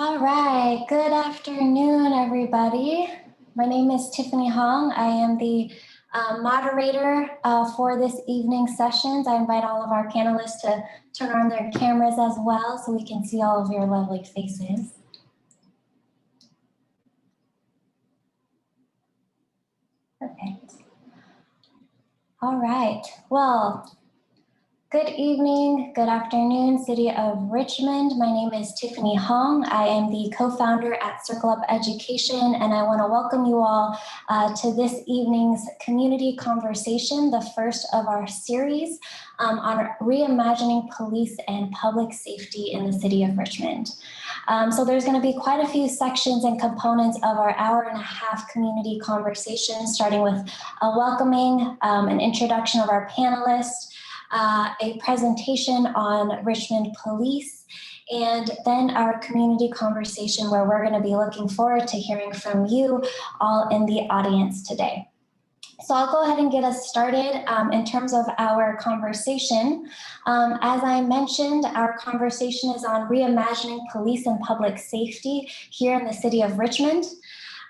All right, good afternoon, everybody. My name is Tiffany Hong. I am the moderator for this evening's sessions. I invite all of our panelists to turn on their cameras as well so we can see all of your lovely faces. Perfect. All right, well, good evening, good afternoon, City of Richmond. My name is Tiffany Hong. I am the co-founder at Circle Up Education, and I want to welcome you all to this evening's community conversation, the first of our series on reimagining police and public safety in the City of Richmond. So there's going to be quite a few sections and components of our hour-and-a-half community conversation, starting with a welcoming, an introduction of our panelists, a presentation on Richmond Police, and then our community conversation where we're going to be looking forward to hearing from you all in the audience today. So I'll go ahead and get us started in terms of our conversation. As I mentioned, our conversation is on reimagining police and public safety here in the City of Richmond.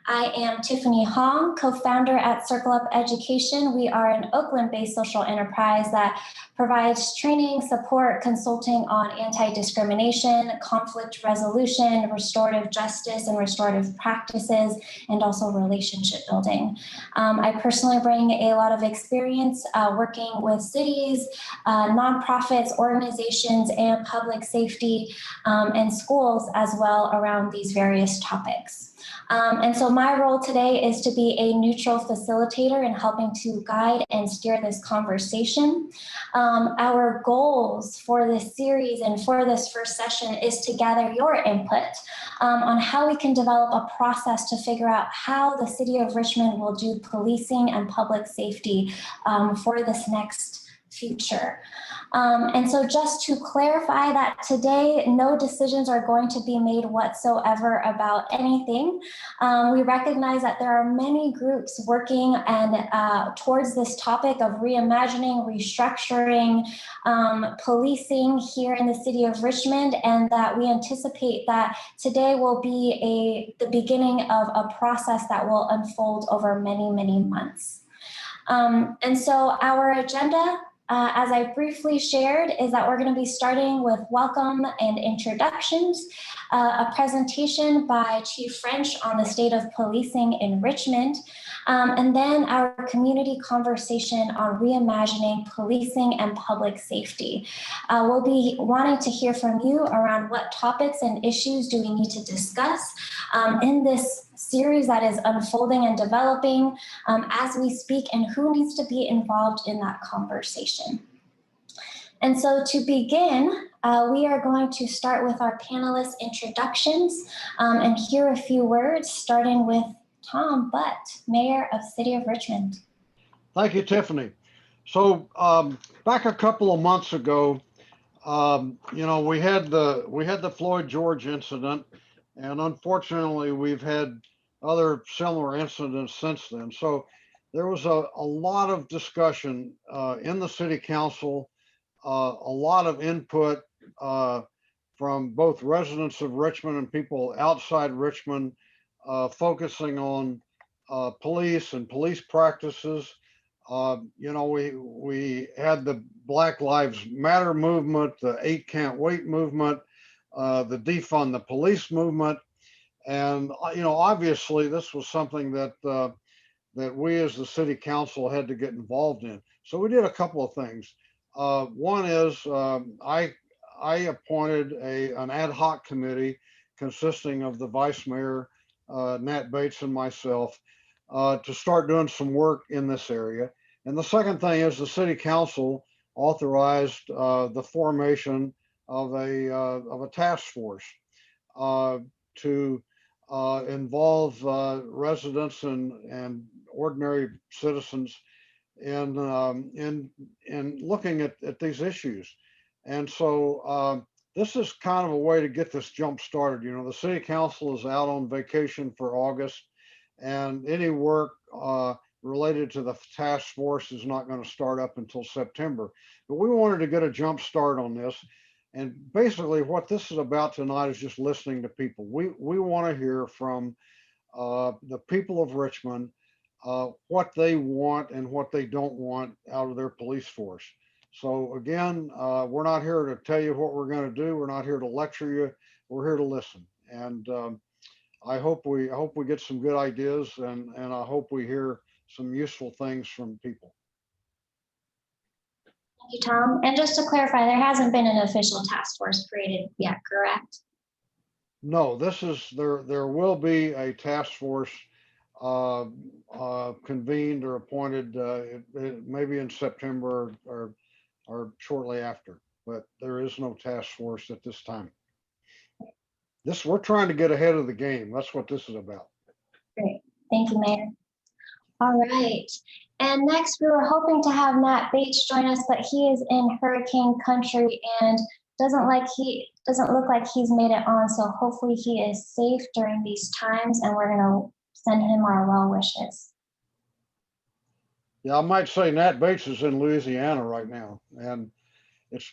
I am Tiffany Hong, co-founder at Circle Up Education. We are an Oakland-based social enterprise that provides training, support, consulting on anti-discrimination, conflict resolution, restorative justice, and restorative practices, and also relationship building. I personally bring a lot of experience working with cities, nonprofits, organizations, and public safety and schools as well around these various topics. And so my role today is to be a neutral facilitator in helping to guide and steer this conversation. Our goals for this series and for this first session is to gather your input on how we can develop a process to figure out how the City of Richmond will do policing and public safety for this next future. And so just to clarify that today, no decisions are going to be made whatsoever about anything. We recognize that there are many groups working and towards this topic of reimagining, restructuring, policing here in the City of Richmond, and that we anticipate that today will be the beginning of a process that will unfold over many, many months. And so our agenda, as I briefly shared, is that we're going to be starting with welcome and introductions, a presentation by Chief French on the state of policing in Richmond, and then our community conversation on reimagining policing and public safety. We'll be wanting to hear from you around what topics and issues do we need to discuss in this series that is unfolding and developing as we speak, and who needs to be involved in that conversation. And so to begin, we are going to start with our panelists' introductions and hear a few words, starting with Tom Butt, Mayor of City of Richmond. Thank you, Tiffany. So back a couple of months ago, we had the Floyd George incident, and unfortunately, we've had other similar incidents since then. So there was a lot of discussion in the City Council, a lot of input from both residents of Richmond and people outside Richmond, focusing on police and police practices. We had the Black Lives Matter movement, the 8 Can't Wait movement, the defund the police movement. And, obviously this was something that that we as the City Council had to get involved in. So we did a couple of things. One is I appointed an ad hoc committee consisting of the Vice Mayor, Nat Bates, and myself to start doing some work in this area. And the second thing is the City Council authorized the formation of a task force to involve residents and ordinary citizens in looking at these issues. And so this is kind of a way to get this jump started. The City Council is out on vacation for August, and any work related to the task force is not going to start up until September. But we wanted to get a jump start on this. And basically what this is about tonight is just listening to people. We want to hear from the people of Richmond, what they want and what they don't want out of their police force. So again, we're not here to tell you what we're going to do. We're not here to lecture you. We're here to listen. And I hope we get some good ideas, and I hope we hear some useful things from people. Thank you, Tom. And just to clarify, there hasn't been an official task force created yet, correct? No, there will be a task force convened or appointed maybe in September or shortly after, but there is no task force at this time. We're trying to get ahead of the game. That's what this is about. Great. Thank you, Mayor. All right. And next, we were hoping to have Matt Bates join us, but he is in hurricane country and doesn't look like he's made it on. So hopefully he is safe during these times, and we're going to send him our well wishes. Yeah, I might say Nat Bates is in Louisiana right now, and it's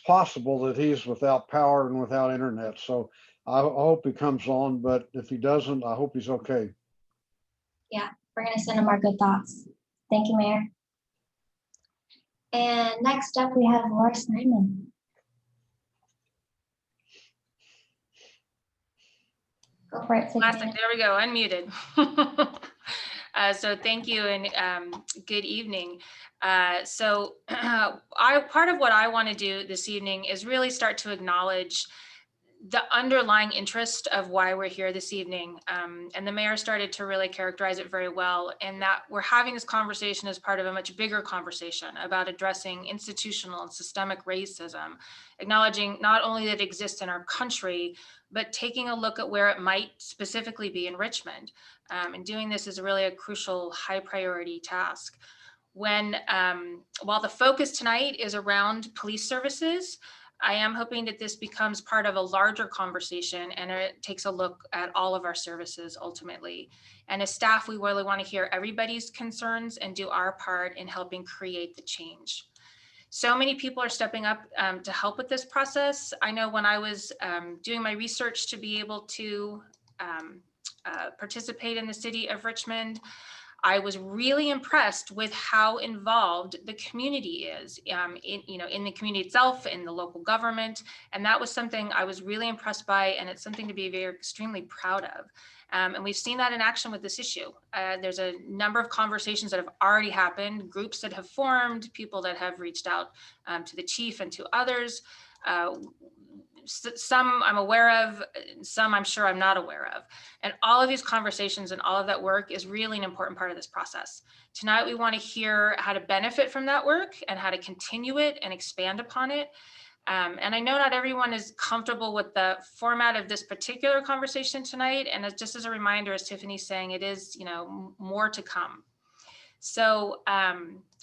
possible that he's without power and without internet. So I hope he comes on, but if he doesn't, I hope he's okay. Yeah, we're going to send him our good thoughts. Thank you, Mayor. And next up, we have Laura Snyman. Go for it. Classic. There we go. Unmuted. So thank you and good evening. Part of what I want to do this evening is really start to acknowledge the underlying interest of why we're here this evening. And the mayor started to really characterize it very well, in that we're having this conversation as part of a much bigger conversation about addressing institutional and systemic racism, acknowledging not only that it exists in our country, but taking a look at where it might specifically be in Richmond. And doing this is really a crucial, high priority task. While the focus tonight is around police services, I am hoping that this becomes part of a larger conversation and it takes a look at all of our services ultimately. And as staff, we really want to hear everybody's concerns and do our part in helping create the change. So many people are stepping up to help with this process. I know when I was doing my research to be able to participate in the city of Richmond, I was really impressed with how involved the community is in the community itself, in the local government. And that was something I was really impressed by, and it's something to be very extremely proud of. And we've seen that in action with this issue. There's a number of conversations that have already happened, groups that have formed, people that have reached out to the chief and to others. Some I'm aware of, some I'm sure I'm not aware of. And all of these conversations and all of that work is really an important part of this process. Tonight, we want to hear how to benefit from that work and how to continue it and expand upon it. And I know not everyone is comfortable with the format of this particular conversation tonight. And just as a reminder, as Tiffany's saying, it is, more to come. So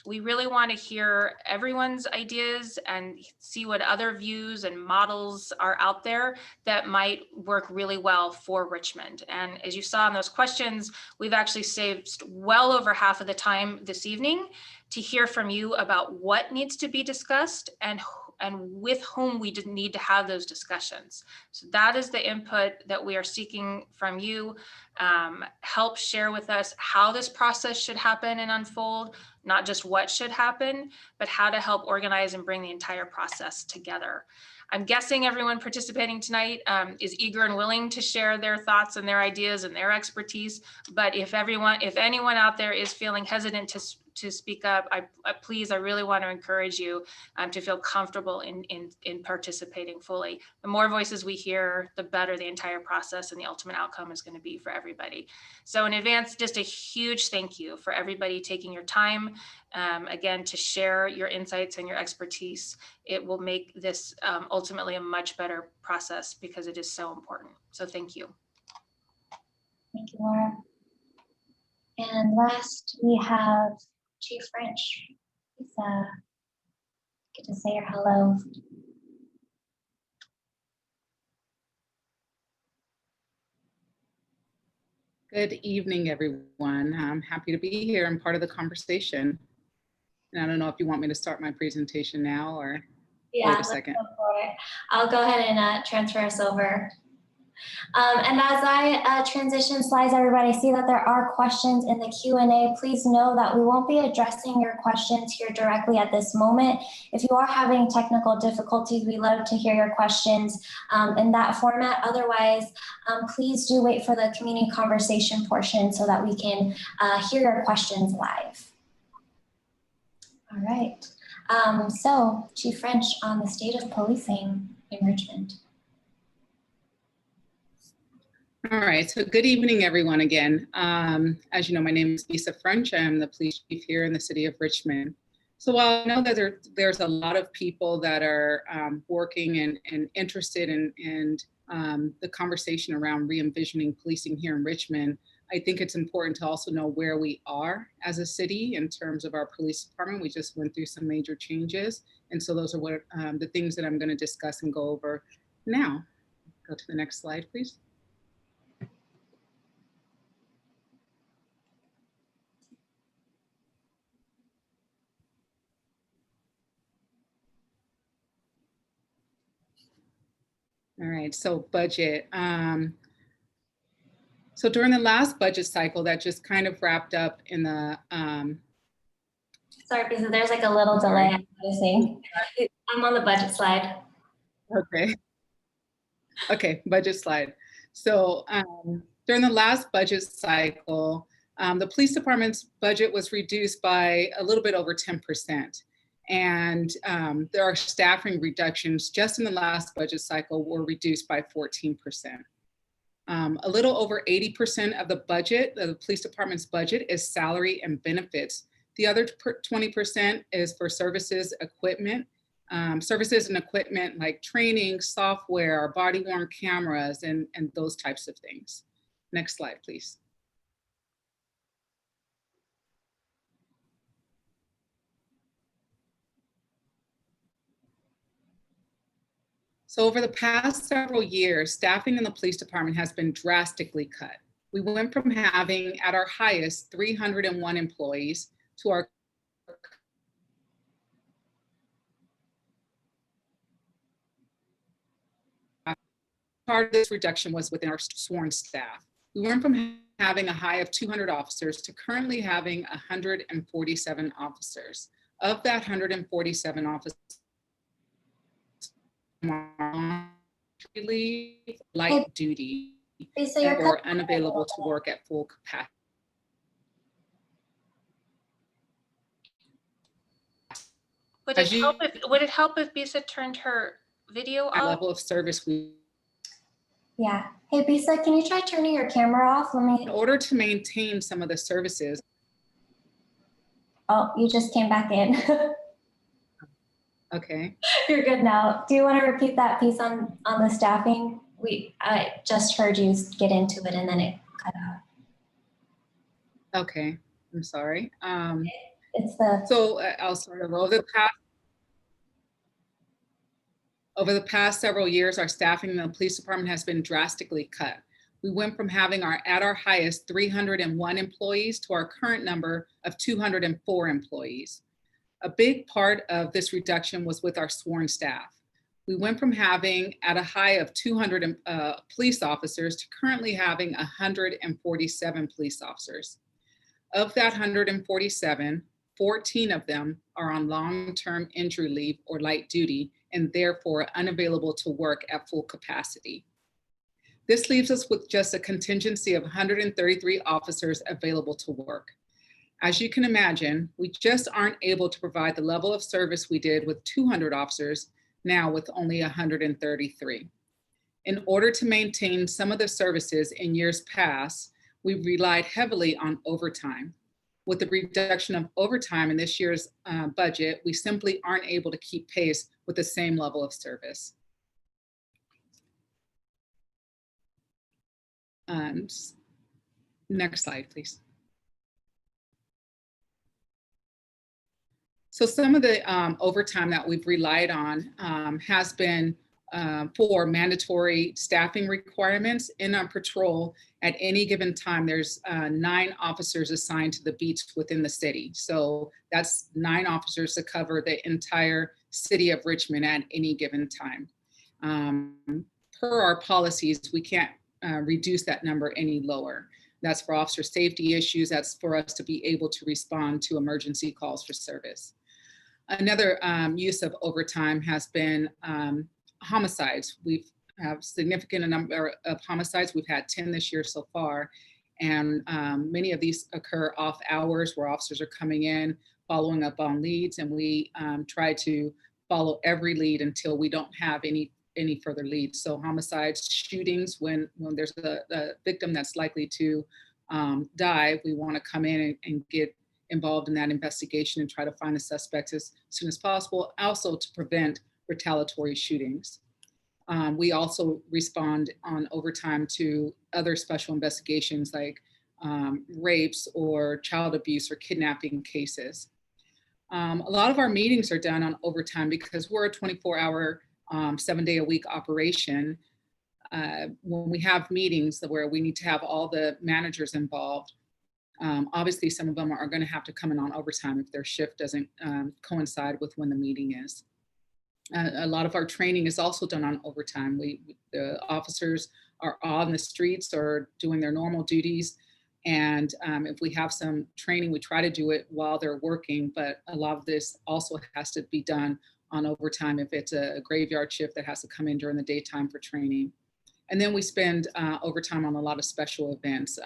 we really want to hear everyone's ideas and see what other views and models are out there that might work really well for Richmond. And as you saw in those questions, we've actually saved well over half of the time this evening to hear from you about what needs to be discussed and with whom we need to have those discussions. So that is the input that we are seeking from you. Help share with us how this process should happen and unfold, not just what should happen, but how to help organize and bring the entire process together. I'm guessing everyone participating tonight is eager and willing to share their thoughts and their ideas and their expertise. But if anyone out there is feeling hesitant to speak up, I really want to encourage you to feel comfortable in participating fully. The more voices we hear, the better the entire process and the ultimate outcome is going to be for everybody. So in advance, just a huge thank you for everybody taking your time, again, to share your insights and your expertise. It will make this ultimately a much better process because it is so important. So thank you. Thank you, Laura. And last, we have Chief French. Please get to say your hello. Good evening, everyone. I'm happy to be here and part of the conversation. And I don't know if you want me to start my presentation now or. Yeah, wait a let's second. go for it. I'll go ahead and transfer us over. And as I transition slides, everybody see that there are questions in the Q&A. Please know that we won't be addressing your questions here directly at this moment. If you are having technical difficulties, we love to hear your questions in that format. Otherwise, please do wait for the community conversation portion so that we can hear your questions live. All right. So, Chief French, on the state of policing in Richmond. All right, so good evening, everyone, again. As you know, my name is Lisa French. I am the police chief here in the city of Richmond. So while I know that there's a lot of people that are working and interested in the conversation around re-envisioning policing here in Richmond, I think it's important to also know where we are as a city in terms of our police department. We just went through some major changes. And so those are what the things that I'm going to discuss and go over now. Go to the next slide, please. All right, so budget. So during the last budget cycle that just kind of wrapped up in the Sorry, because there's like a little delay, I'm noticing. I'm on the budget slide. Okay, budget slide. So during the last budget cycle, the police department's budget was reduced by a little bit over 10%. And there are staffing reductions just in the last budget cycle were reduced by 14%. A little over 80% of the budget, the police department's budget, is salary and benefits. The other 20% is for services, equipment, services and equipment like training, software, body-worn cameras, and those types of things. Next slide, please. So over the past several years, staffing in the police department has been drastically cut. We went from having at our highest 301 employees to our part of this reduction was within our sworn staff. We went from having a high of 200 officers to currently having 147 officers. Of that 147 officers, light duty or unavailable to work at full capacity. Would it help if Bisa turned her video off? Level of service Yeah. Hey, Bisa, can you try turning your camera off? In order to maintain some of the services. Oh, you just came back in. Okay. You're good now. Do you want to repeat that piece on the staffing? I just heard you get into it and then it cut out. Okay, I'm sorry. It's the So I'll start over. Over the past several years, our staffing in the police department has been drastically cut. We went from having at our highest 301 employees to our current number of 204 employees. A big part of this reduction was with our sworn staff. We went from having at a high of 200 police officers to currently having 147 police officers. Of that 147, 14 of them are on long-term injury leave or light duty and therefore unavailable to work at full capacity. This leaves us with just a contingency of 133 officers available to work. As you can imagine, we just aren't able to provide the level of service we did with 200 officers now with only 133. In order to maintain some of the services in years past, we relied heavily on overtime. With the reduction of overtime in this year's budget, we simply aren't able to keep pace with the same level of service. Next slide, please. So some of the overtime that we've relied on has been for mandatory staffing requirements in our patrol. At any given time, there's 9 officers assigned to the beats within the city. So that's 9 officers to cover the entire city of Richmond at any given time. Per our policies, we can't reduce that number any lower. That's for officer safety issues. That's for us to be able to respond to emergency calls for service. Another use of overtime has been homicides. We've have significant number of homicides. We've had 10 this year so far. And many of these occur off hours where officers are coming in, following up on leads. And we try to follow every lead until we don't have any further leads. So homicides, shootings, when there's a victim that's likely to die, we want to come in and get involved in that investigation and try to find the suspects as soon as possible, also to prevent retaliatory shootings. We also respond on overtime to other special investigations like rapes or child abuse or kidnapping cases. A lot of our meetings are done on overtime because we're a 24-hour, 7-day-a-week operation. When we have meetings where we need to have all the managers involved, obviously some of them are going to have to come in on overtime if their shift doesn't coincide with when the meeting is. A lot of our training is also done on overtime. The officers are on the streets or doing their normal duties. And if we have some training, we try to do it while they're working, but a lot of this also has to be done on overtime if it's a graveyard shift that has to come in during the daytime for training. And then we spend overtime on a lot of special events.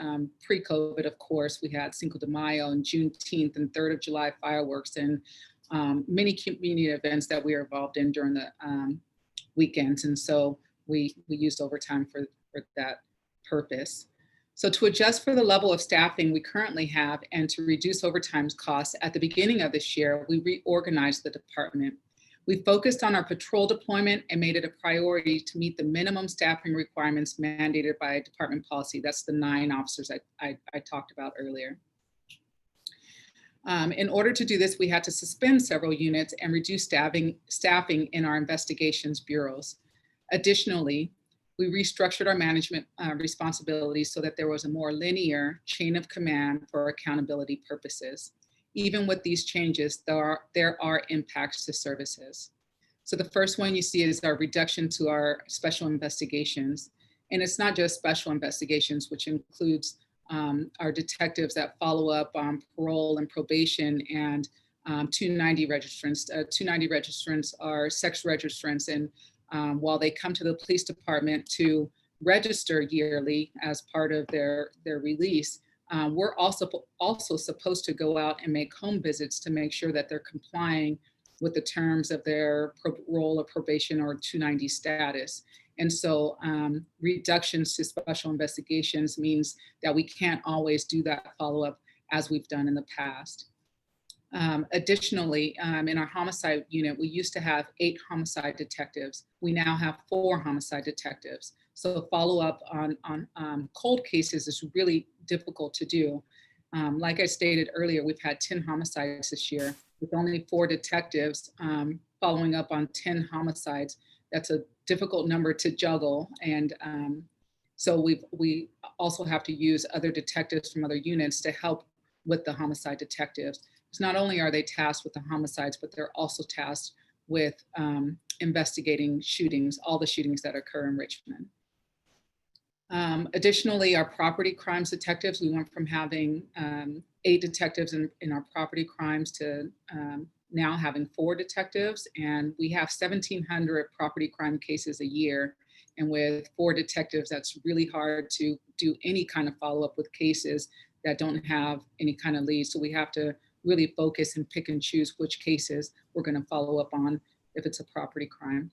Pre-COVID, of course, we had Cinco de Mayo and Juneteenth and 3rd of July fireworks and many community events that we are involved in during the weekends. And so we used overtime for that purpose. So to adjust for the level of staffing we currently have and to reduce overtime costs, at the beginning of this year, we reorganized the department. We focused on our patrol deployment and made it a priority to meet the minimum staffing requirements mandated by department policy. That's the 9 officers I talked about earlier. In order to do this, we had to suspend several units and reduce staffing in our investigations bureaus. Additionally, we restructured our management responsibilities so that there was a more linear chain of command for accountability purposes. Even with these changes, there are impacts to services. So the first one you see is our reduction to our special investigations. And it's not just special investigations, which includes our detectives that follow up on parole and probation and 290 registrants. 290 registrants are sex registrants, and while they come to the police department to register yearly as part of their release, we're also supposed to go out and make home visits to make sure that they're complying with the terms of their parole or probation or 290 status. And so reductions to special investigations means that we can't always do that follow-up as we've done in the past. Additionally, in our homicide unit, we used to have 8 homicide detectives. We now have 4 homicide detectives. So follow-up on cold cases is really difficult to do. Like I stated earlier, we've had 10 homicides this year with only 4 detectives following up on 10 homicides. That's a difficult number to juggle. And so we also have to use other detectives from other units to help with the homicide detectives. Because not only are they tasked with the homicides, but they're also tasked with investigating shootings, all the shootings that occur in Richmond. Additionally, our property crimes detectives, we went from having 8 detectives in our property crimes to now having 4 detectives, and we have 1,700 property crime cases a year. And with 4 detectives, that's really hard to do any kind of follow-up with cases that don't have any kind of leads. So we have to really focus and pick and choose which cases we're going to follow up on if it's a property crime.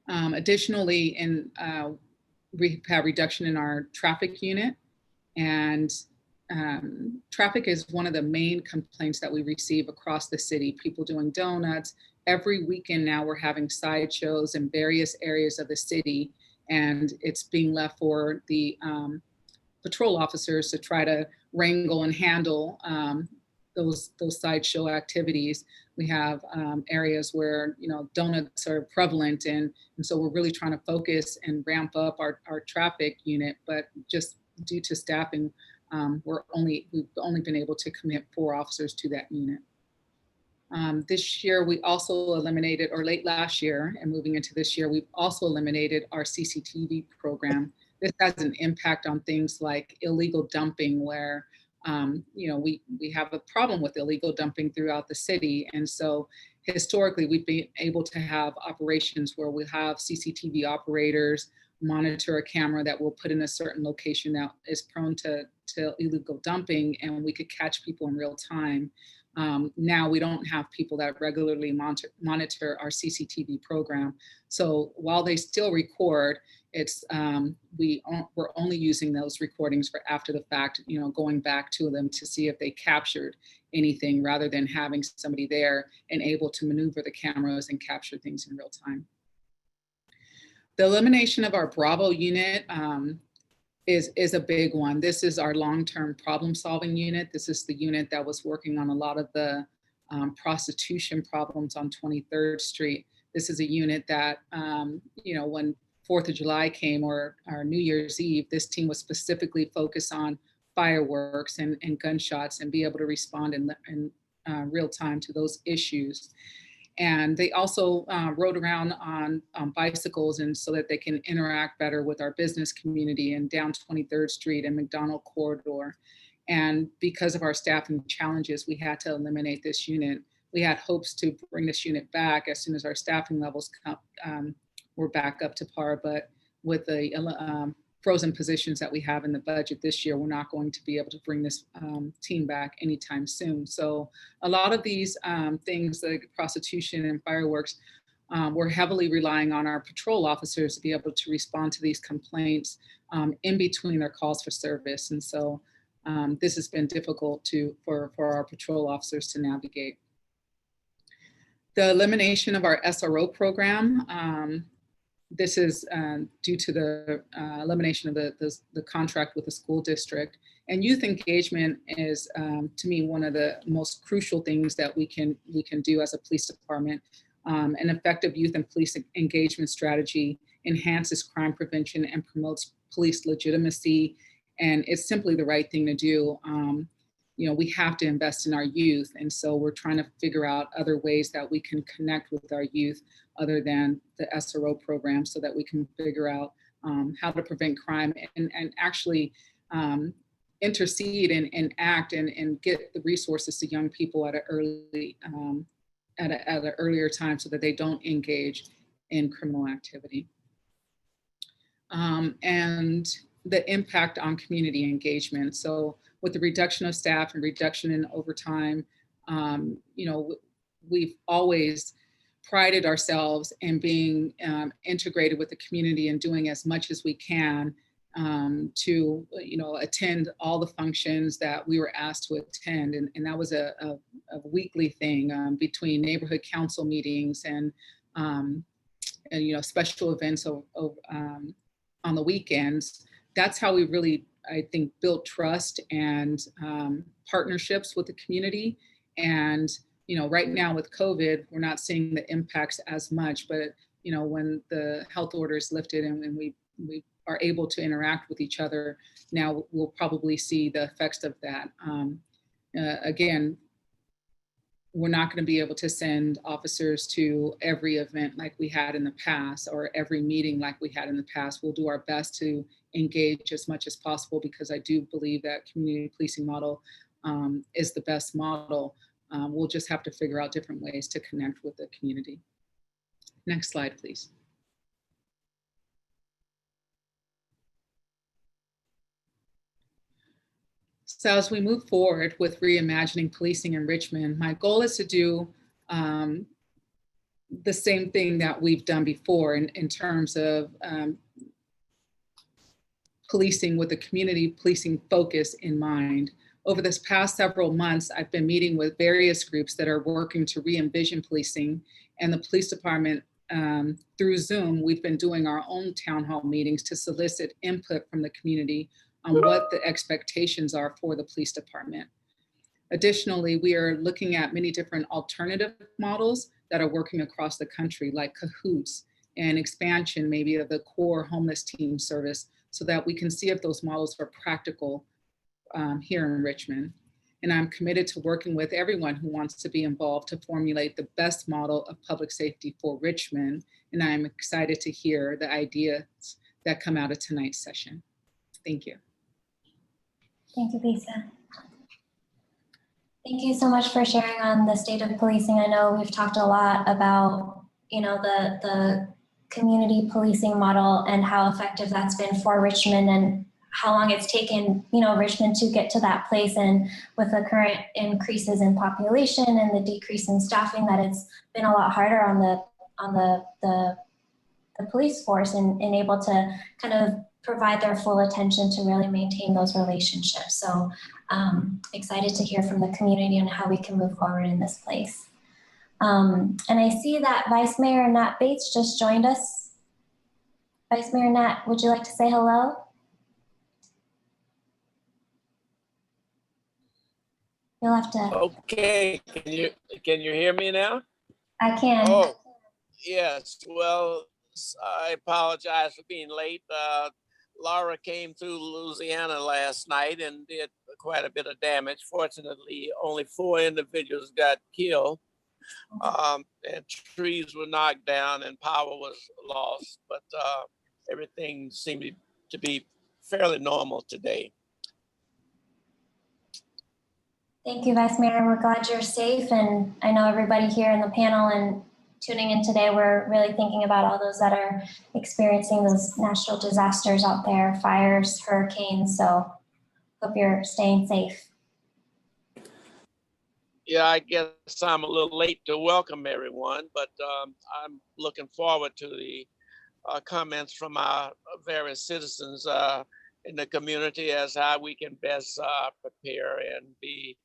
Additionally, we have reduction in our traffic unit, and traffic is one of the main complaints that we receive across the city. People doing donuts. Every weekend now we're having sideshows in various areas of the city, and it's being left for the patrol officers to try to wrangle and handle those sideshow activities. We have areas where donuts are prevalent, and so we're really trying to focus and ramp up our traffic unit, but just due to staffing, we've only been able to commit 4 officers to that unit. This year, we also eliminated, or late last year and moving into this year, we've also eliminated our CCTV program. This has an impact on things like illegal dumping, where we have a problem with illegal dumping throughout the city. And so historically, we've been able to have operations where we have CCTV operators monitor a camera that we'll put in a certain location that is prone to illegal dumping, and we could catch people in real time. Now we don't have people that regularly monitor our CCTV program. So while they still record, it's we're only using those recordings for after the fact, going back to them to see if they captured anything, rather than having somebody there and able to maneuver the cameras and capture things in real time. The elimination of our Bravo unit is a big one. This is our long-term problem-solving unit. This is the unit that was working on a lot of the prostitution problems on 23rd Street. This is a unit that, when 4th of July came, or New Year's Eve, this team was specifically focused on fireworks and gunshots, and be able to respond in real time to those issues. And they also rode around on bicycles, and so that they can interact better with our business community and down 23rd Street and McDonald corridor. And because of our staffing challenges, we had to eliminate this unit. We had hopes to bring this unit back as soon as our staffing levels were back up to par, but with the frozen positions that we have in the budget this year, we're not going to be able to bring this team back anytime soon. So a lot of these things like prostitution and fireworks, we're heavily relying on our patrol officers to be able to respond to these complaints in between their calls for service. And so this has been difficult for our patrol officers to navigate. The elimination of our SRO program, this is due to the elimination of the contract with the school district. And youth engagement is, to me, one of the most crucial things that we can do as a police department. An effective youth and police engagement strategy enhances crime prevention and promotes police legitimacy. And it's simply the right thing to do. We have to invest in our youth. And so we're trying to figure out other ways that we can connect with our youth other than the SRO program, so that we can figure out how to prevent crime and actually intercede and act and get the resources to young people at an earlier time, so that they don't engage in criminal activity. And the impact on community engagement. So with the reduction of staff and reduction in overtime, we've always prided ourselves in being integrated with the community and doing as much as we can to attend all the functions that we were asked to attend. And that was a weekly thing between neighborhood council meetings and special events on the weekends. That's how we really, I think, built trust and partnerships with the community. And right now with COVID, we're not seeing the impacts as much, but when the health order is lifted and when we are able to interact with each other, now we'll probably see the effects of that. Again, we're not going to be able to send officers to every event like we had in the past, or every meeting like we had in the past. We'll do our best to engage as much as possible, because I do believe that community policing model is the best model. We'll just have to figure out different ways to connect with the community. Next slide, please. So as we move forward with reimagining policing in Richmond, my goal is to do the same thing that we've done before in terms of policing with a community policing focus in mind. Over this past several months, I've been meeting with various groups that are working to re-envision policing, and the police department, through Zoom, we've been doing our own town hall meetings to solicit input from the community on what the expectations are for the police department. Additionally, we are looking at many different alternative models that are working across the country, like Cahoots and expansion maybe of the core homeless team service, so that we can see if those models are practical here in Richmond. and I'm committed to working with everyone who wants to be involved to formulate the best model of public safety for Richmond. And I'm excited to hear the ideas that come out of tonight's session. Thank you. Thank you, Lisa. Thank you so much for sharing on the state of policing. I know we've talked a lot about, the community policing model and how effective that's been for Richmond and how long it's taken, Richmond to get to that place. And with the current increases in population and the decrease in staffing, that it's been a lot harder on the police force and able to kind of provide their full attention to really maintain those relationships. So excited to hear from the community on how we can move forward in this place. And I see that Vice Mayor Nat Bates just joined us. Vice Mayor Nat, would you like to say hello? You'll have to. Okay, can you hear me now? I can. Oh, yes. Well, I apologize for being late. Laura came through Louisiana last night and did quite a bit of damage. Fortunately, only 4 individuals got killed, and trees were knocked down and power was lost, but everything seemed to be fairly normal today. Thank you, Vice Mayor. We're glad you're safe. And I know everybody here in the panel and tuning in today, we're really thinking about all those that are experiencing those natural disasters out there, fires, hurricanes. So hope you're staying safe. Yeah, I guess I'm a little late to welcome everyone, but I'm looking forward to the comments from our various citizens in the community as how we can best prepare and be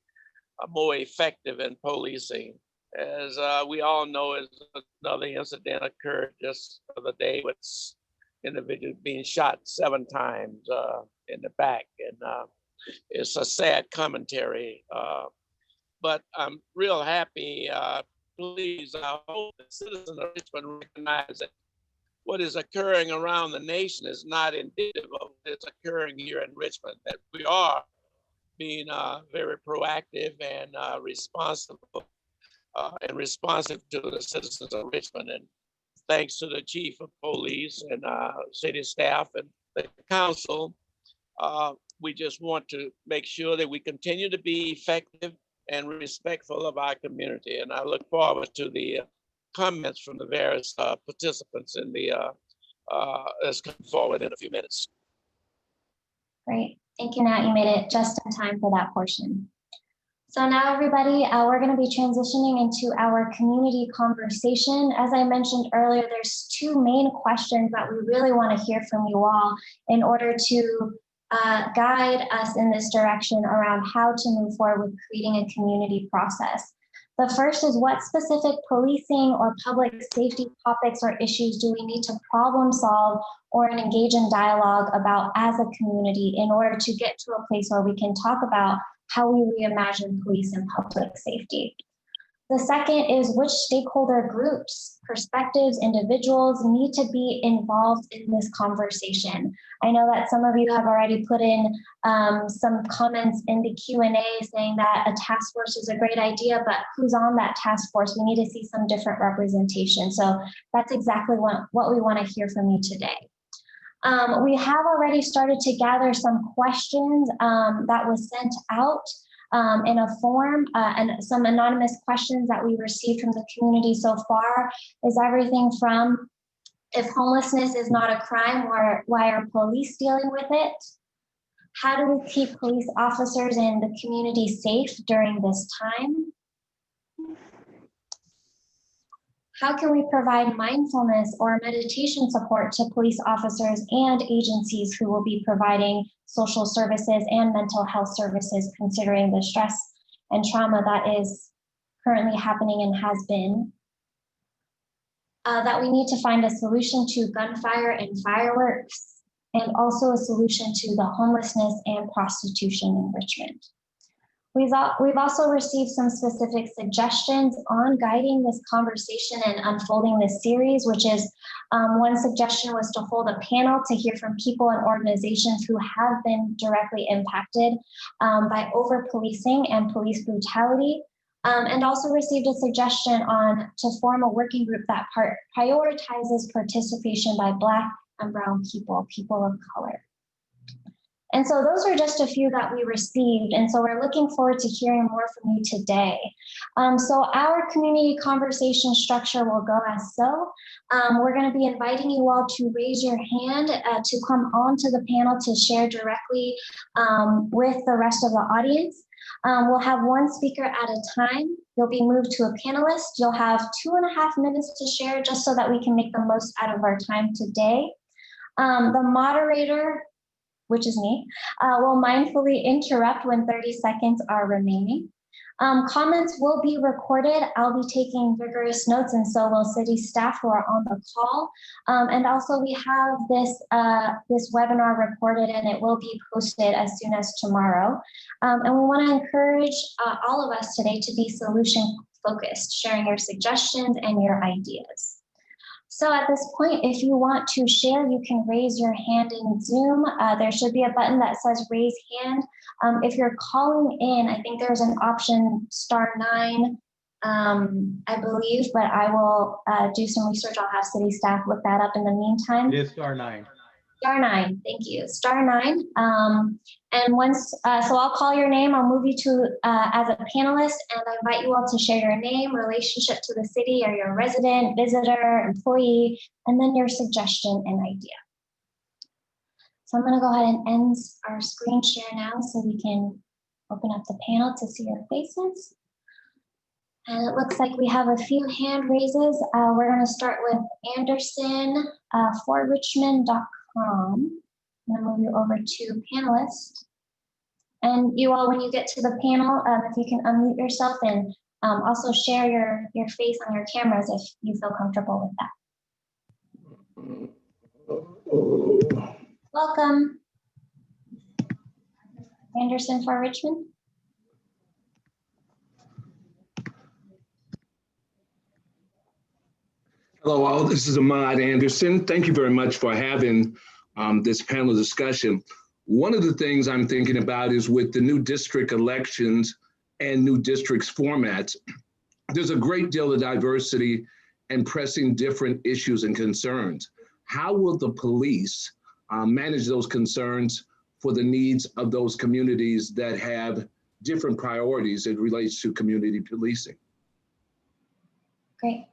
more effective in policing. As we all know, another incident occurred just the other day with individual being shot 7 times in the back, and it's a sad commentary. But I'm real happy, pleased. I hope the citizens of Richmond recognize that what is occurring around the nation is not indicative of what's occurring here in Richmond, that we are being very proactive and responsible and responsive to the citizens of Richmond. And thanks to the chief of police and city staff and the council, we just want to make sure that we continue to be effective and respectful of our community. And I look forward to the comments from the various participants in the as come forward in a few minutes. Great. Thank you, Nat. You made it just in time for that portion. So now, everybody, we're going to be transitioning into our community conversation. As I mentioned earlier, there's 2 main questions that we really want to hear from you all in order to guide us in this direction around how to move forward with creating a community process. The first is, what specific policing or public safety topics or issues do we need to problem solve or engage in dialogue about as a community in order to get to a place where we can talk about how we reimagine police and public safety. The second is, which stakeholder groups, perspectives, individuals need to be involved in this conversation. I know that some of you have already put in some comments in the Q&A saying that a task force is a great idea, but who's on that task force? We need to see some different representation. So that's exactly what we want to hear from you today. We have already started to gather some questions that was sent out in a form and some anonymous questions that we received from the community so far is everything from, if homelessness is not a crime, why are police dealing with it? How do we keep police officers and the community safe during this time? How can we provide mindfulness or meditation support to police officers and agencies who will be providing social services and mental health services, considering the stress and trauma that is currently happening and has been? That we need to find a solution to gunfire and fireworks, and also a solution to the homelessness and prostitution in Richmond. We've also received some specific suggestions on guiding this conversation and unfolding this series, which is one suggestion was to hold a panel to hear from people and organizations who have been directly impacted by over-policing and police brutality. And also received a suggestion on to form a working group that prioritizes participation by Black and Brown people, people of color. And so those are just a few that we received. And so we're looking forward to hearing more from you today. So our community conversation structure will go as so. We're going to be inviting you all to raise your hand to come onto the panel to share directly with the rest of the audience. We'll have one speaker at a time. You'll be moved to a panelist. You'll have 2.5 minutes to share just so that we can make the most out of our time today. The moderator, which is me, will mindfully interrupt when 30 seconds are remaining. Comments will be recorded. I'll be taking vigorous notes, and so will city staff who are on the call. And also we have this webinar recorded, and it will be posted as soon as tomorrow. And we want to encourage all of us today to be solution focused, sharing your suggestions and your ideas. So at this point, if you want to share, you can raise your hand in Zoom. There should be a button that says raise hand. If you're calling in, I think there's an option *9, I believe, but I will do some research. I'll have city staff look that up in the meantime. It is *9. *9, thank you, *9. And once, so I'll call your name, I'll move you to as a panelist, and I invite you all to share your name, relationship to the city, or your resident, visitor, employee, and then your suggestion and idea. So I'm gonna go ahead and end our screen share now so we can open up the panel to see your faces. And it looks like we have a few hand raises. We're gonna start with Anderson for Richmond.com. I'm going to move you over to panelist. And you all, when you get to the panel, if you can unmute yourself and also share your face on your cameras if you feel comfortable with that. Welcome. Anderson for Richmond. Hello all, this is Ahmad Anderson. Thank you very much for having this panel discussion. One of the things I'm thinking about is with the new district elections and new districts formats, there's a great deal of diversity and pressing different issues and concerns. How will the police manage those concerns for the needs of those communities that have different priorities as it relates to community policing? Great.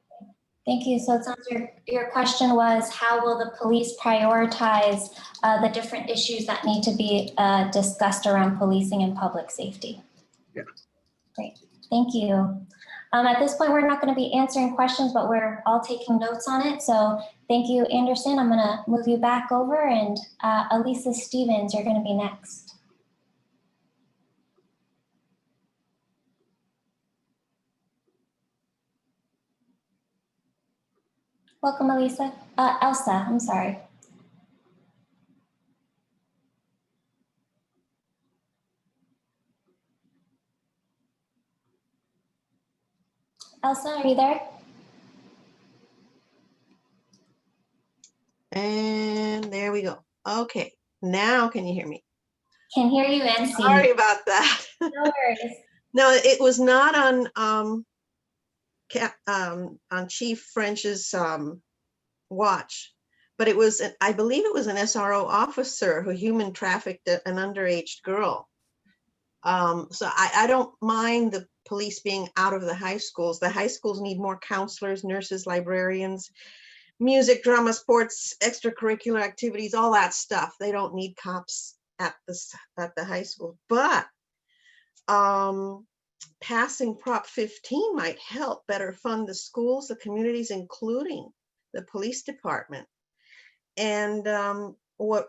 Thank you. So it sounds your question was, how will the police prioritize the different issues that need to be discussed around policing and public safety? Yeah. Great. Thank you. At this point, we're not going to be answering questions, but we're all taking notes on it. So thank you, Anderson. I'm going to move you back over, and Elisa Stevens, you're going to be next. Welcome, Elisa. Elsa, I'm sorry. Elsa, are you there? And there we go. Okay, now can you hear me? Can hear you and see. Sorry about that. No worries. No, it was not on Chief French's watch, but it was, I believe it was an SRO officer who human trafficked an underage girl. So I don't mind the police being out of the high schools. The high schools need more counselors, nurses, librarians, music, drama, sports, extracurricular activities, all that stuff. They don't need cops at the high school. But passing Prop 15 might help better fund the schools, the communities, including the police department. And what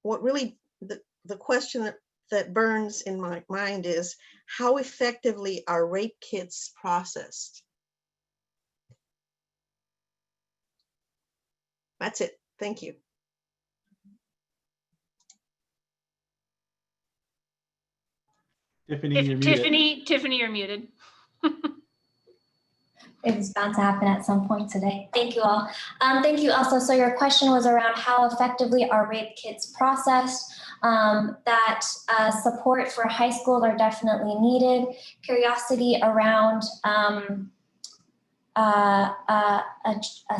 really the question that burns in my mind is, how effectively are rape kits processed? That's it. Thank you. Tiffany, you're muted. Tiffany, you're muted. It's bound to happen at some point today. Thank you all. Thank you also. So your question was around how effectively are rape kits processed. That support for high school are definitely needed. Curiosity around a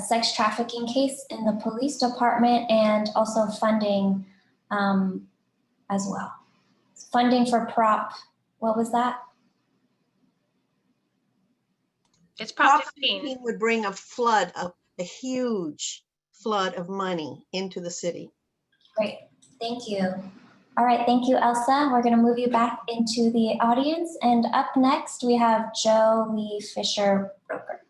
sex trafficking case in the police department, and also funding as well. Funding for Prop, what was that? It's Prop Prop 15. 15 would bring a huge flood of money into the city. Great, thank you. All right, thank you, Elsa. We're gonna move you back into the audience. And up next, we have Joe Lee Fisher Broker.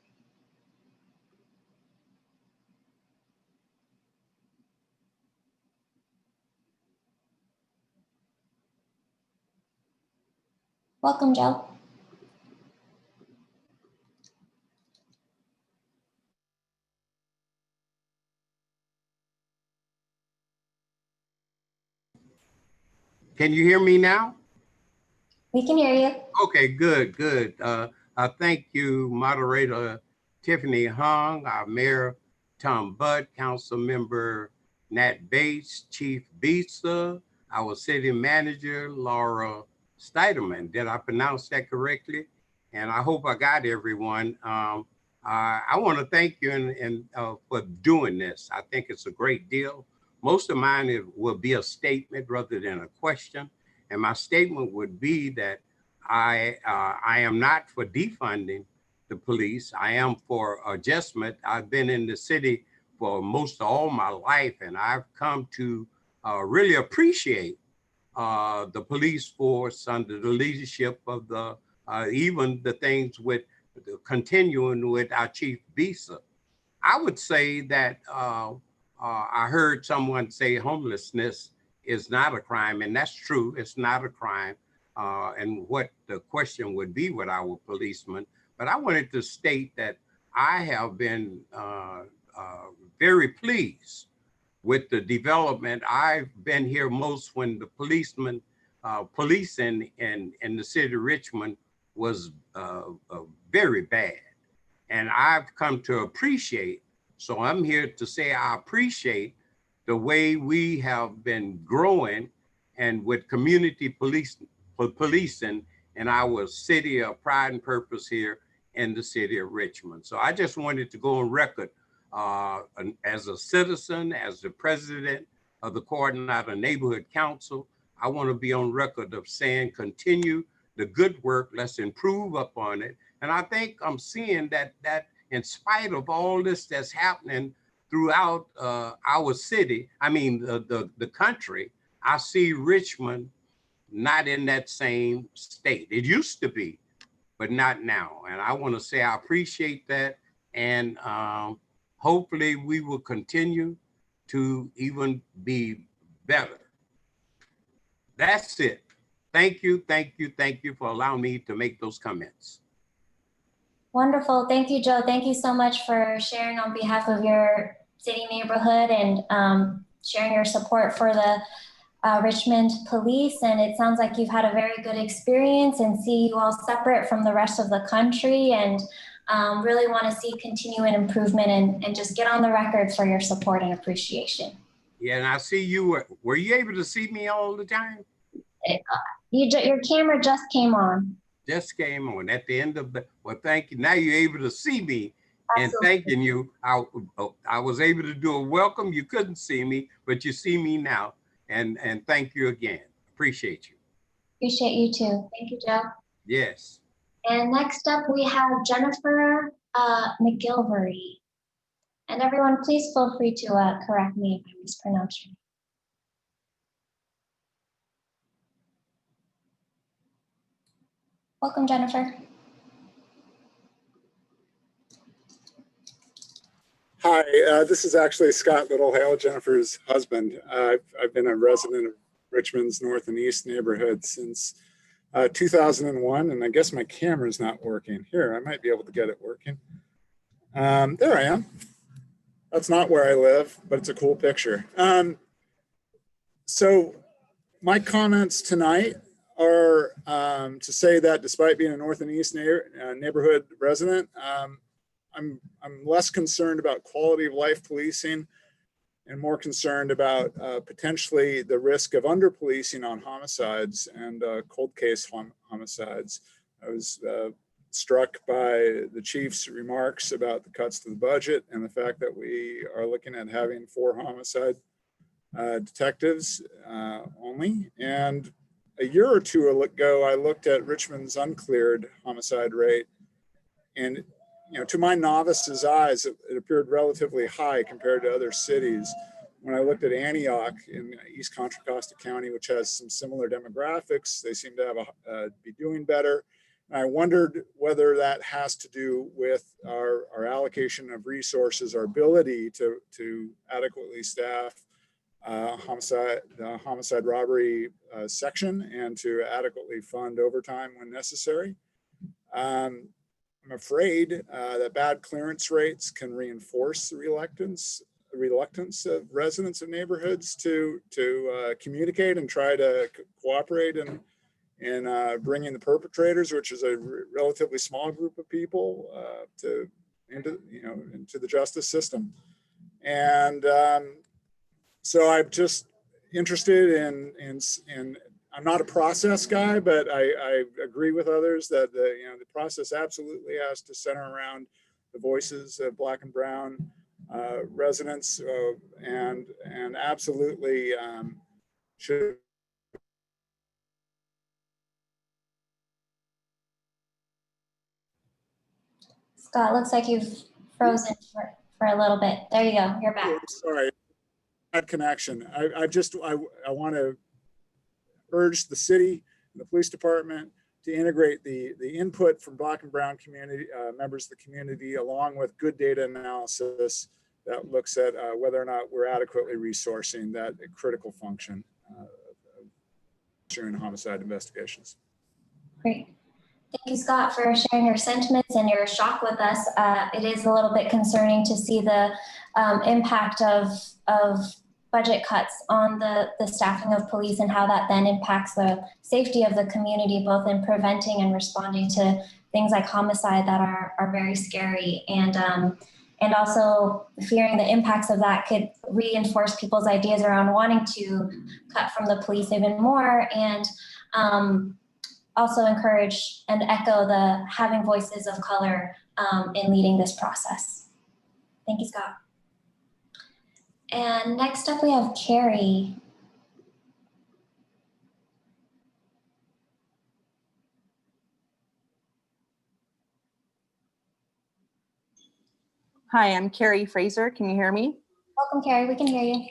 Welcome, Joe. Can you hear me now? We can hear you. Okay, good. Thank you, Moderator Tiffany Hong, our Mayor Tom Budd, Council Member Nat Bates, Chief Bisa, our City Manager Laura Steiderman. Did I pronounce that correctly? And I hope I got everyone. I want to thank you for doing this. I think it's a great deal. Most of mine will be a statement rather than a question. And my statement would be that I am not for defunding the police. I am for adjustment. I've been in the city for most of all my life, and I've come to really appreciate the police force under the leadership of even the things with continuing with our Chief Bisa. I would say that I heard someone say homelessness is not a crime, and that's true. It's not a crime. And what the question would be with our policemen. But I wanted to state that I have been very pleased with the development. I've been here most when the policing in the city of Richmond was very bad. And I've come to appreciate, so I'm here to say I appreciate the way we have been growing and with community policing in our city of pride and purpose here in the city of Richmond. So I just wanted to go on record as a citizen, as the president of the Coordinator Neighborhood Council. I want to be on record of saying continue the good work, let's improve upon it. And I think I'm seeing that in spite of all this that's happening throughout our city, I mean the country, I see Richmond not in that same state. It used to be, but not now. And I want to say I appreciate that. And hopefully we will continue to even be better. That's it. Thank you for allowing me to make those comments. Wonderful. Thank you, Joe. Thank you so much for sharing on behalf of your city neighborhood and sharing your support for the Richmond police. And it sounds like you've had a very good experience and see you all separate from the rest of the country, and really want to see continuing improvement and just get on the record for your support and appreciation. Yeah, and I see you, were you able to see me all the time? Your camera just came on. Just came on at the end of the, well, thank you. Now you're able to see me. Absolutely. And thanking you. I was able to do a welcome. You couldn't see me, but you see me now. And thank you again. Appreciate you. Appreciate you too. Thank you, Joe. Yes. And next up we have Jennifer McGilvery. And everyone, please feel free to correct me if I mispronounce your name. Welcome, Jennifer. Hi, this is actually Scott Littlehale, Jennifer's husband. I've been a resident of Richmond's North and East neighborhood since 2001, and I guess my camera's not working. Here, I might be able to get it working. There I am. That's not where I live, but it's a cool picture. So my comments tonight are to say that despite being a North and East neighborhood resident, I'm less concerned about quality of life policing and more concerned about potentially the risk of under policing on homicides and cold case homicides. I was struck by the chief's remarks about the cuts to the budget and the fact that we are looking at having 4 homicide detectives only. And a year or two ago, I looked at Richmond's uncleared homicide rate, and to my novice's eyes, it appeared relatively high compared to other cities. When I looked at Antioch in East Contra Costa County, which has some similar demographics, they seem to have be doing better. And I wondered whether that has to do with our allocation of resources, our ability to adequately staff the homicide robbery section and to adequately fund overtime when necessary. I'm afraid that bad clearance rates can reinforce the reluctance of residents of neighborhoods to communicate and try to cooperate in bringing the perpetrators, which is a relatively small group of people, into the justice system. And so I'm just interested in I'm not a process guy, but I agree with others that the process absolutely has to center around the voices of Black and Brown residents, and absolutely should. Scott, looks like you've frozen for a little bit. There you go. You're back. Sorry, bad connection. I want to urge the city and the police department to integrate the input from Black and Brown community members of the community, along with good data analysis that looks at whether or not we're adequately resourcing that critical function during homicide investigations. Great. Thank you, Scott, for sharing your sentiments and your shock with us. It is a little bit concerning to see the impact of budget cuts on the staffing of police and how that then impacts the safety of the community, both in preventing and responding to things like homicide that are very scary. And also fearing the impacts of that could reinforce people's ideas around wanting to cut from the police even more, and also encourage and echo the having voices of color in leading this process. Thank you, Scott. And next up we have Carrie. Hi, I'm Carrie Fraser. Can you hear me? Welcome, Carrie. We can hear you.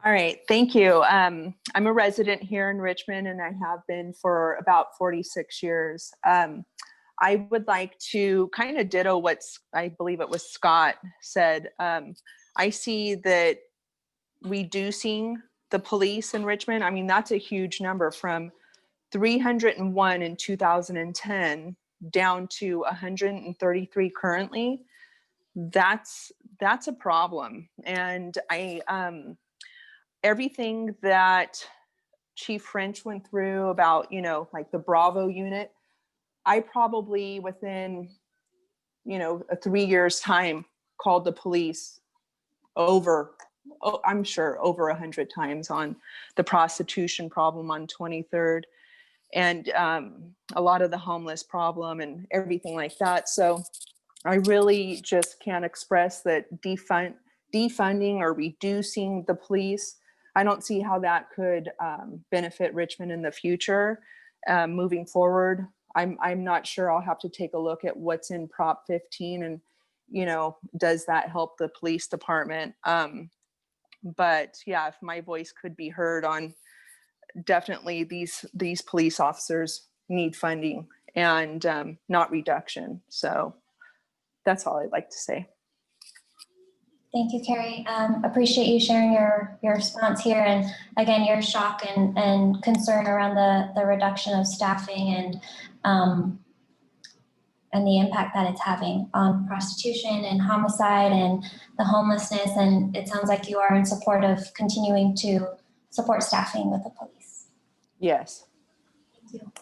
All right, thank you. I'm a resident here in Richmond, and I have been for about 46 years. I would like to kind of ditto what I believe it was Scott said. I see that reducing the police in Richmond, I mean, that's a huge number, from 301 in 2010 down to 133 currently. That's a problem. And everything that Chief French went through about, like the Bravo unit, I probably within, a 3 years time called the police I'm sure over 100 times on the prostitution problem on 23rd and a lot of the homeless problem and everything like that. So I really just can't express that defunding or reducing the police, I don't see how that could benefit Richmond in the future moving forward. I'm not sure. I'll have to take a look at what's in Prop 15 and, does that help the police department? But yeah, if my voice could be heard on definitely these police officers need funding and not reduction. So that's all I'd like to say. Thank you, Carrie. Appreciate you sharing your response here. And again, your shock and concern around the reduction of staffing and the impact that it's having on prostitution and homicide and the homelessness. And it sounds like you are in support of continuing to support staffing with the police. Yes. you.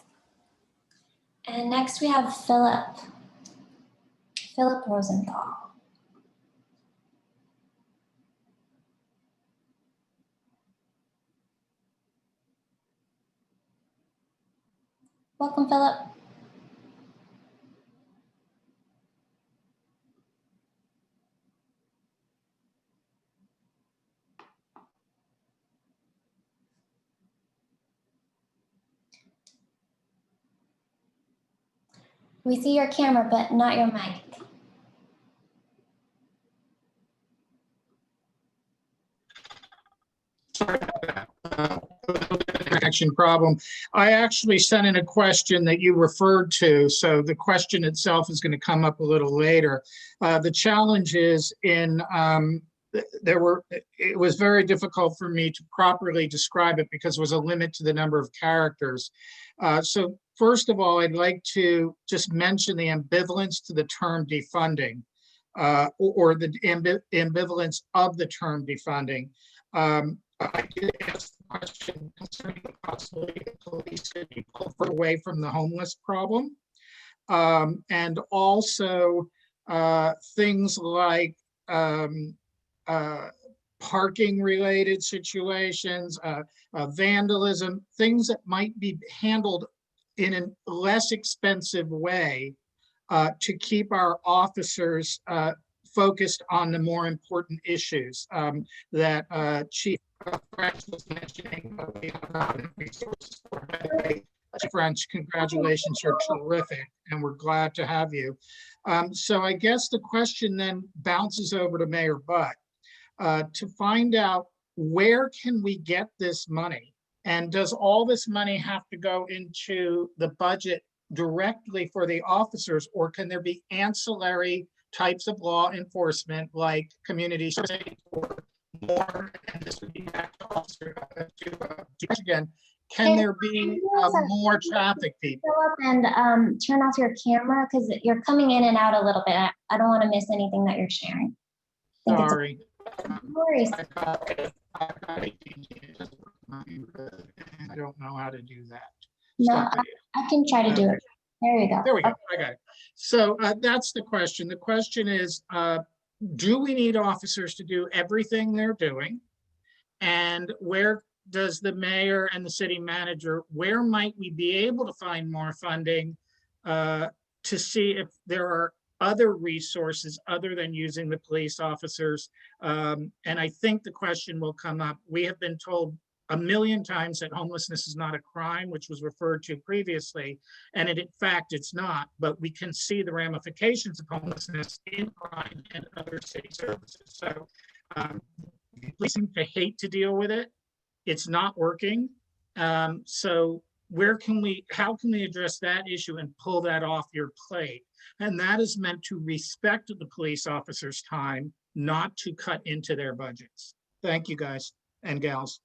And next we have Philip Rosenthal. Welcome, Philip. We see your camera, but not your mic. Sorry about that. Connection problem. I actually sent in a question that you referred to, so the question itself is going to come up a little later. The challenge is it was very difficult for me to properly describe it because there was a limit to the number of characters. So first of all, I'd like to just mention the ambivalence to the term defunding, or the ambivalence of the term defunding. I did ask the question concerning the possibility that police could be pulled away from the homeless problem. And also things like parking related situations, vandalism, things that might be handled in a less expensive way to keep our officers focused on the more important issues that Chief French was mentioning. We have resources for. By the way, Chief French, congratulations, you're terrific, and we're glad to have you. So I guess the question then bounces over to Mayor Butt to find out, where can we get this money? And does all this money have to go into the budget directly for the officers, or can there be ancillary types of law enforcement like community safety or more? And this would be back to officer again. Can there be more traffic people? Philip, and turn off your camera because you're coming in and out a little bit. I don't want to miss anything that you're sharing. Sorry. No worries. I don't know how to do that. No, I can try to do it. There you go. There we go. I got it. So that's the question. The question is, do we need officers to do everything they're doing? And where does the mayor and the city manager, where might we be able to find more funding to see if there are other resources other than using the police officers? And I think the question will come up. We have been told a million times that homelessness is not a crime, which was referred to previously. And in fact, it's not, but we can see the ramifications of homelessness in crime and other city services. So police seem to hate to deal with it. It's not working. So how can we address that issue and pull that off your plate? And that is meant to respect the police officers' time, not to cut into their budgets. Thank you, guys and gals.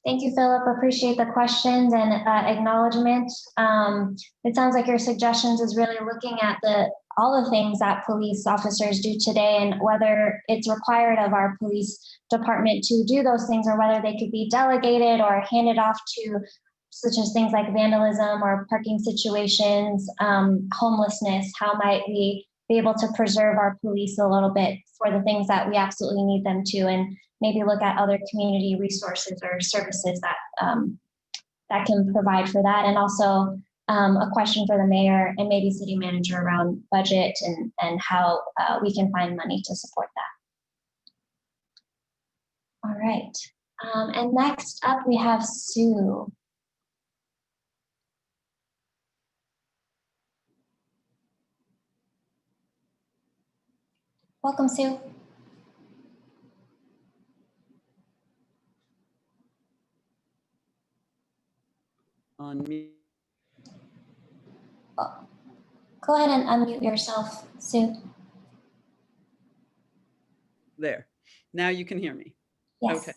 Thank you, Philip. Appreciate the questions and acknowledgement. It sounds like your suggestions is really looking at all the things that police officers do today and whether it's required of our police department to do those things or whether they could be delegated or handed off to, such as things like vandalism or parking situations, homelessness. How might we be able to preserve our police a little bit for the things that we absolutely need them to, and maybe look at other community resources or services that that can provide for that. And also a question for the mayor and maybe city manager around budget and how we can find money to support that. All right. And next up we have Sue. Welcome, Sue. Unmute. Oh, go ahead and unmute yourself, Sue. There. Now you can hear me. Yes. Okay.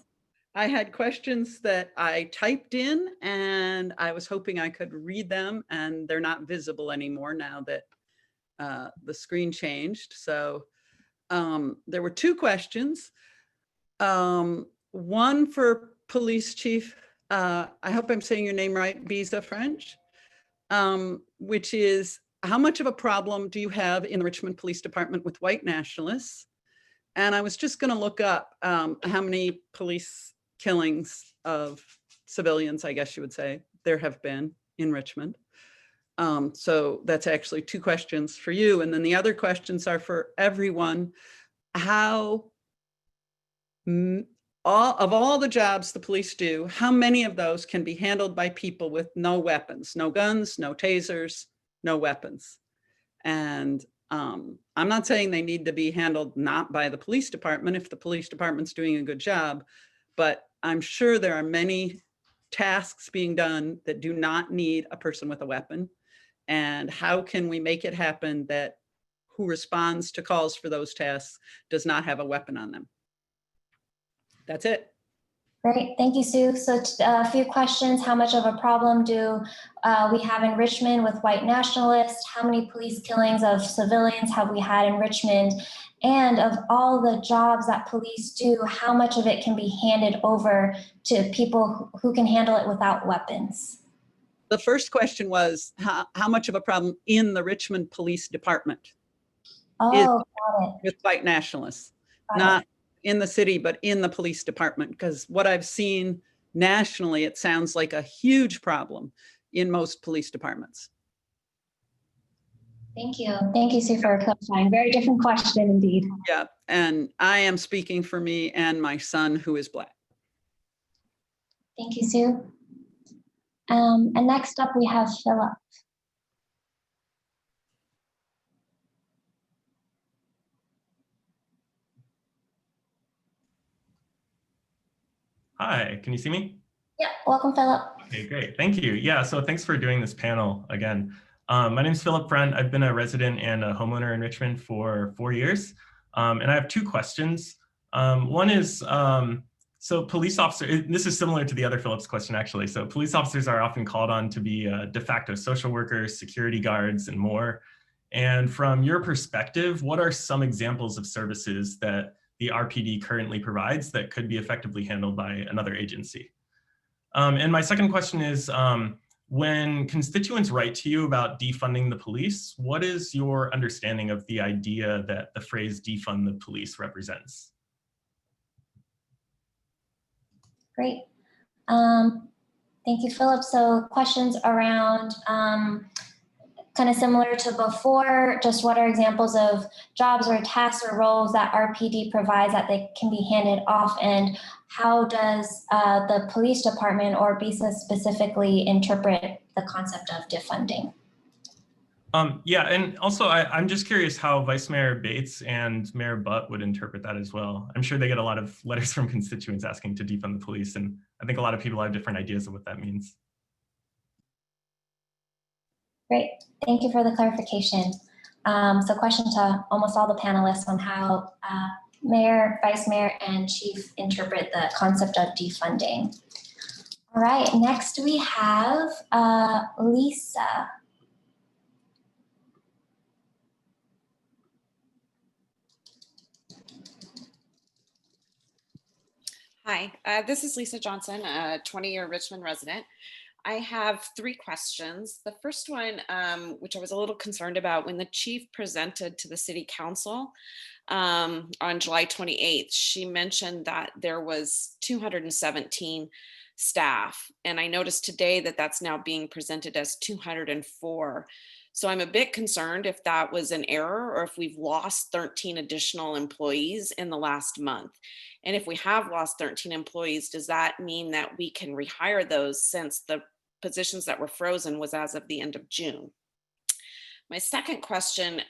I had questions that I typed in and I was hoping I could read them, and they're not visible anymore now that the screen changed. So there were two questions. One for Police Chief I hope I'm saying your name right, Biza French, which is, how much of a problem do you have in the Richmond Police Department with white nationalists? And I was just going to look up how many police killings of civilians, I guess you would say, there have been in Richmond. So that's actually 2 questions for you. And then the other questions are for everyone. How, of all the jobs the police do, how many of those can be handled by people with no weapons, no guns, no tasers, no weapons? And I'm not saying they need to be handled not by the police department if the police department's doing a good job, but I'm sure there are many tasks being done that do not need a person with a weapon. And how can we make it happen that who responds to calls for those tasks does not have a weapon on them? That's it. Great, thank you, Sue. So a few questions. How much of a problem do we have in Richmond with white nationalists? How many police killings of civilians have we had in Richmond? And of all the jobs that police do, how much of it can be handed over to people who can handle it without weapons? The first question was how much of a problem in the Richmond Police Department is got it. with white nationalists, Got not it. in the city, but in the police department. Because what I've seen nationally, it sounds like a huge problem in most police departments. Thank you. Thank you, Sue, for clarifying. Very different question indeed. Yeah, and I am speaking for me and my son, who is Black. Thank you, Sue. And next up, we have Philip. Hi, can you see me? Yeah, welcome, Philip. Okay, great. Thank you. Yeah, so thanks for doing this panel again. My name is Philip Brent. I've been a resident and a homeowner in Richmond for 4 years. And I have 2 questions. One is, so police officer, this is similar to the other Philip's question, actually. So police officers are often called on to be de facto social workers, security guards, and more. And from your perspective, what are some examples of services that the RPD currently provides that could be effectively handled by another agency? And my second question is, when constituents write to you about defunding the police, what is your understanding of the idea that the phrase defund the police represents? Great. Thank you, Philip. So questions around kind of similar to before, just what are examples of jobs or tasks or roles that RPD provides that they can be handed off, and how does the police department or BISA specifically interpret the concept of defunding? Yeah, and also I'm just curious how Vice Mayor Bates and Mayor Butt would interpret that as well. I'm sure they get a lot of letters from constituents asking to defund the police, and I think a lot of people have different ideas of what that means. Great, thank you for the clarification. So question to almost all the panelists on how Mayor, Vice Mayor, and Chief interpret the concept of defunding. All right, next we have Lisa. Hi, this is Lisa Johnson, a 20-year Richmond resident. I have 3 questions. The first one, which I was a little concerned about, when the chief presented to the city council on July 28th, she mentioned that there was 217 staff. And I noticed today that that's now being presented as 204. So I'm a bit concerned if that was an error or if we've lost 13 additional employees in the last month. And if we have lost 13 employees, does that mean that we can rehire those, since the positions that were frozen was as of the end of June? My second question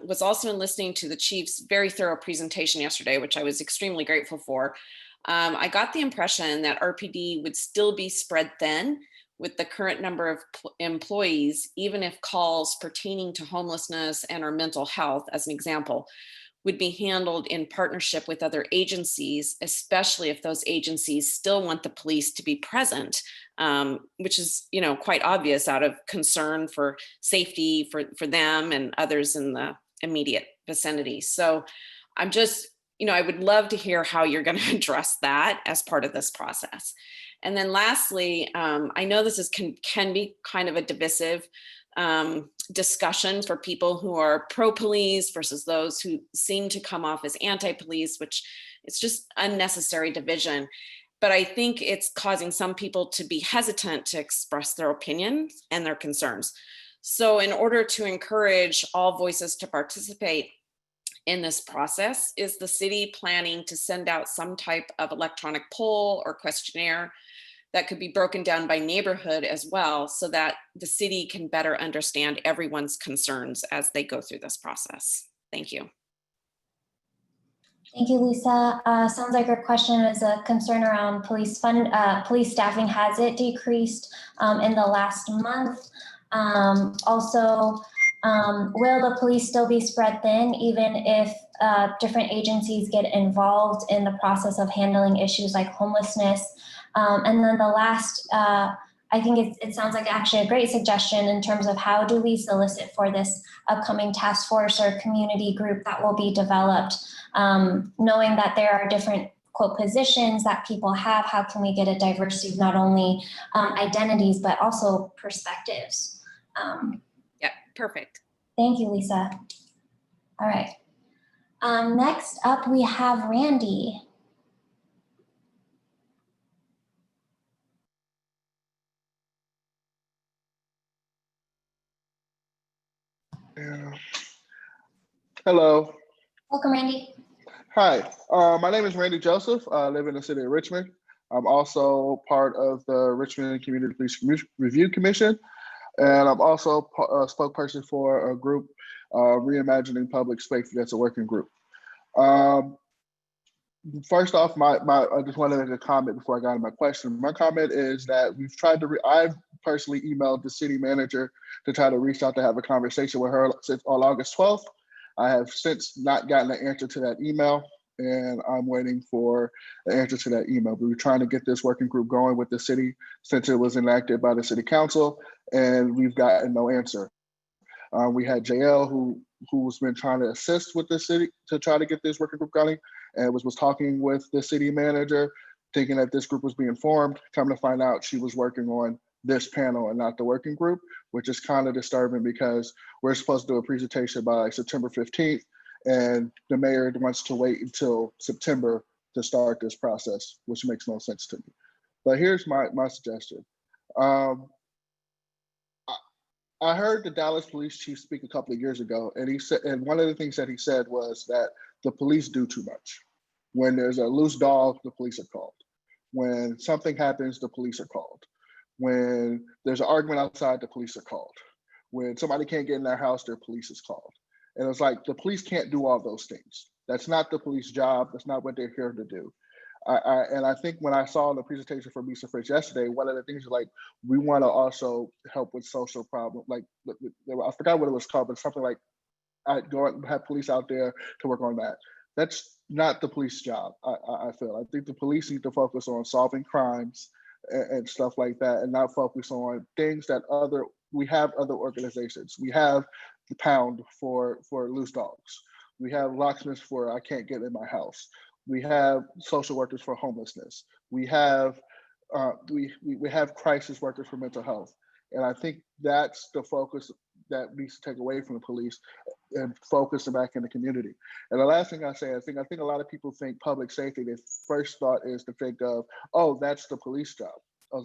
was also in listening to the chief's very thorough presentation yesterday, which I was extremely grateful for. I got the impression that RPD would still be spread thin with the current number of employees, even if calls pertaining to homelessness and or mental health, as an example, would be handled in partnership with other agencies, especially if those agencies still want the police to be present, which is, quite obvious out of concern for safety for them and others in the immediate vicinity. So I'm just, I would love to hear how you're going to address that as part of this process. And then lastly, I know this can be kind of a divisive discussion for people who are pro-police versus those who seem to come off as anti-police, which it's just unnecessary division. But I think it's causing some people to be hesitant to express their opinions and their concerns. So in order to encourage all voices to participate in this process, is the city planning to send out some type of electronic poll or questionnaire that could be broken down by neighborhood as well, so that the city can better understand everyone's concerns as they go through this process? Thank you. Thank you, Lisa. Sounds like your question is a concern around police staffing. Has it decreased in the last month? Also, will the police still be spread thin even if different agencies get involved in the process of handling issues like homelessness? And then the last, I think it sounds like actually a great suggestion in terms of how do we solicit for this upcoming task force or community group that will be developed, knowing that there are different quote positions that people have. How can we get a diversity of not only identities, but also perspectives? Yeah, perfect. Thank you, Lisa. All right. Next up, we have Randy. Yeah. Hello. Welcome, Randy. Hi. My name is Randy Joseph. I live in the city of Richmond. I'm also part of the Richmond Community Police Review Commission, and I'm also a spokesperson for a group, Reimagining Public Safety. That's a working group. First off, I just want to make a comment before I got into my question. My comment is that I've personally emailed the city manager to try to reach out to have a conversation with her since on August 12th. I have since not gotten an answer to that email, and I'm waiting for the answer to that email. We were trying to get this working group going with the city since it was enacted by the city council, and we've gotten no answer. We had JL who's been trying to assist with the city to try to get this working group going, and was talking with the city manager, thinking that this group was being formed. Come to find out, she was working on this panel and not the working group, which is kind of disturbing because we're supposed to do a presentation by September 15th, and the mayor wants to wait until September to start this process, which makes no sense to me. But here's my suggestion. I heard the Dallas police chief speak a couple of years ago, and he said, and one of the things that he said was that the police do too much. When there's a loose dog, the police are called. When something happens, the police are called. When there's an argument outside, the police are called. When somebody can't get in their house, their police is called. And it's like, the police can't do all those things. That's not the police job. That's not what they're here to do. And I think when I saw the presentation from Lisa Fritz yesterday, one of the things is like, we want to also help with social problems. Like, I forgot what it was called, but something like, I'd go and have police out there to work on that. That's not the police job, I feel. I think the police need to focus on solving crimes and stuff like that, and not focus on things that we have other organizations. We have the Pound for loose dogs. We have locksmiths for I can't get in my house. We have social workers for homelessness. We have we have crisis workers for mental health. And I think that's the focus that needs to take away from the police and focus them back in the community. And the last thing I say, I think a lot of people think public safety, their first thought is to think of, oh, that's the police job.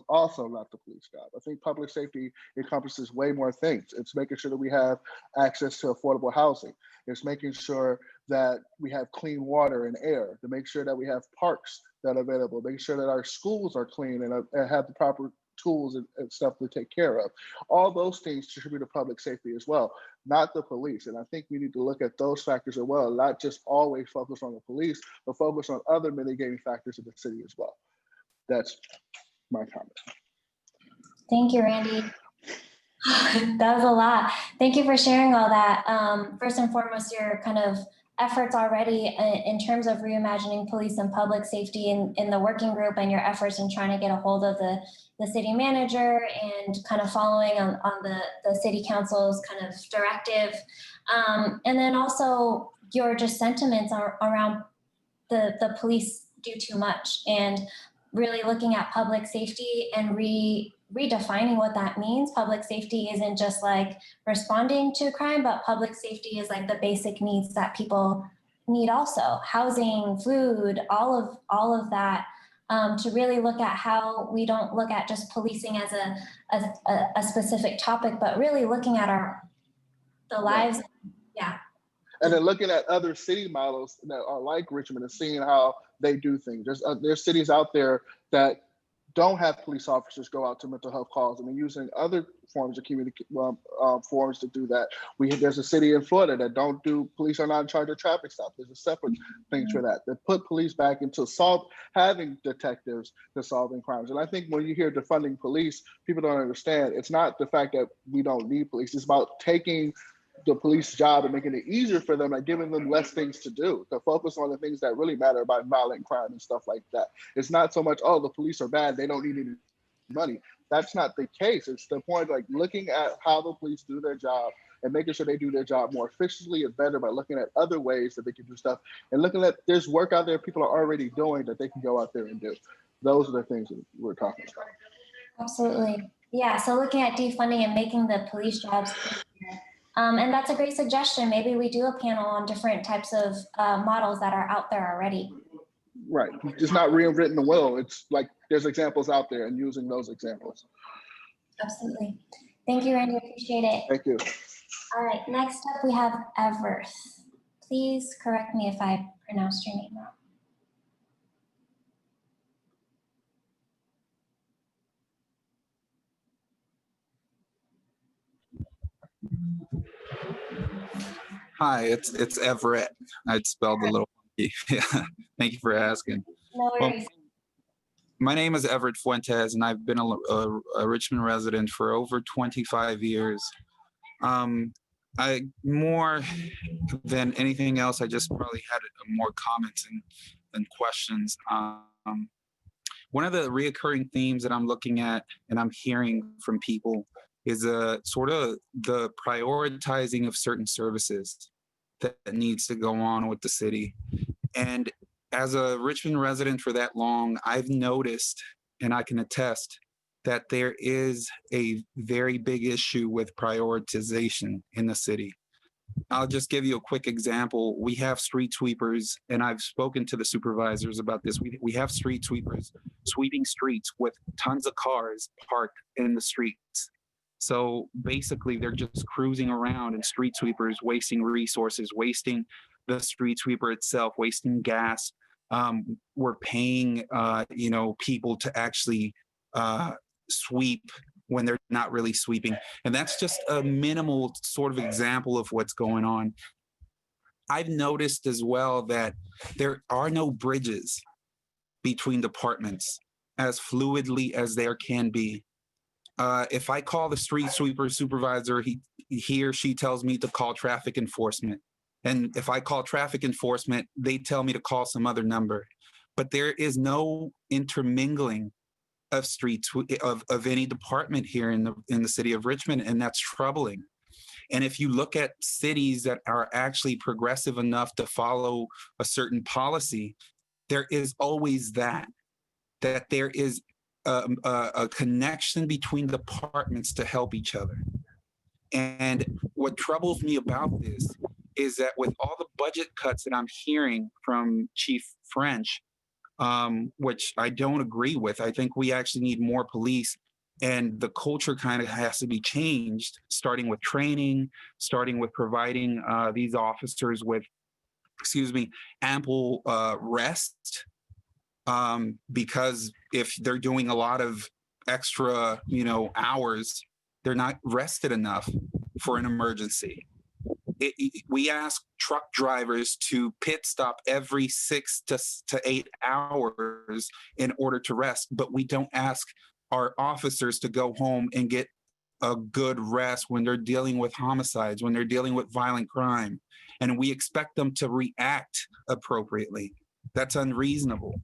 Also not the police job. I think public safety encompasses way more things. It's making sure that we have access to affordable housing. It's making sure that we have clean water and air, to make sure that we have parks that are available, making sure that our schools are clean and have the proper tools and stuff to take care of. All those things contribute to public safety as well, not the police. And I think we need to look at those factors as well, not just always focus on the police, but focus on other mitigating factors in the city as well. That's my comment. Thank you, Randy. That was a lot. Thank you for sharing all that. First and foremost, your kind of efforts already in terms of reimagining police and public safety in the working group, and your efforts in trying to get a hold of the city manager and kind of following on the city council's kind of directive. And then also your just sentiments around the police do too much. And really looking at public safety and redefining what that means. Public safety isn't just like responding to crime, but public safety is like the basic needs that people need also. Housing, food, all of that. To really look at how we don't look at just policing as a specific topic, but really looking at the lives. Yeah. And then looking at other city models that are like Richmond and seeing how they do things. There's cities out there that don't have police officers go out to mental health calls, and they're using other forms of forms to do that. There's a city in Florida that don't do, police are not in charge of traffic stops. There's a separate thing for that. They put police back into having detectives to solving crimes. And I think when you hear defunding police, people don't understand. It's not the fact that we don't need police. It's about taking the police job and making it easier for them, like giving them less things to do, to focus on the things that really matter about violent crime and stuff like that. It's not so much, oh, the police are bad, they don't need any money. That's not the case. It's the point, like looking at how the police do their job and making sure they do their job more efficiently and better by looking at other ways that they can do stuff, and looking at there's work out there people are already doing that they can go out there and do. Those are the things that we're talking about. Absolutely. Yeah, so looking at defunding and making the police jobs easier. And that's a great suggestion. Maybe we do a panel on different types of models that are out there already. Right. Just not reinventing the wheel. It's like there's examples out there and using those examples. Absolutely. Thank you, Randy. Appreciate it. Thank you. All right. Next up, we have Everth. Please correct me if I pronounced your name wrong. Hi, it's Everett. I'd spelled a little funky. Yeah, thank you for asking. No worries. My name is Everett Fuentes, and I've been a Richmond resident for over 25 years. I more than anything else, I just probably had more comments and questions. One of the reoccurring themes that I'm looking at and I'm hearing from people is sort of the prioritizing of certain services that needs to go on with the city. And as a Richmond resident for that long, I've noticed, and I can attest, that there is a very big issue with prioritization in the city. I'll just give you a quick example. We have street sweepers, and I've spoken to the supervisors about this. We have street sweepers sweeping streets with tons of cars parked in the streets. So basically, they're just cruising around, and street sweepers wasting resources, wasting the street sweeper itself, wasting gas. We're paying, people to actually sweep when they're not really sweeping. And that's just a minimal sort of example of what's going on. I've noticed as well that there are no bridges between departments as fluidly as there can be. If I call the street sweeper supervisor, he or she tells me to call traffic enforcement. And if I call traffic enforcement, they tell me to call some other number. But there is no intermingling of of any department here in the city of Richmond, and that's troubling. And if you look at cities that are actually progressive enough to follow a certain policy, there is always that there is a connection between departments to help each other. And what troubles me about this is that with all the budget cuts that I'm hearing from Chief French, which I don't agree with, I think we actually need more police, and the culture kind of has to be changed, starting with training, starting with providing these officers with, ample rest. Because if they're doing a lot of extra, hours, they're not rested enough for an emergency. We ask truck drivers to pit stop every 6 to 8 hours in order to rest, but we don't ask our officers to go home and get a good rest when they're dealing with homicides, when they're dealing with violent crime, and we expect them to react appropriately. That's unreasonable.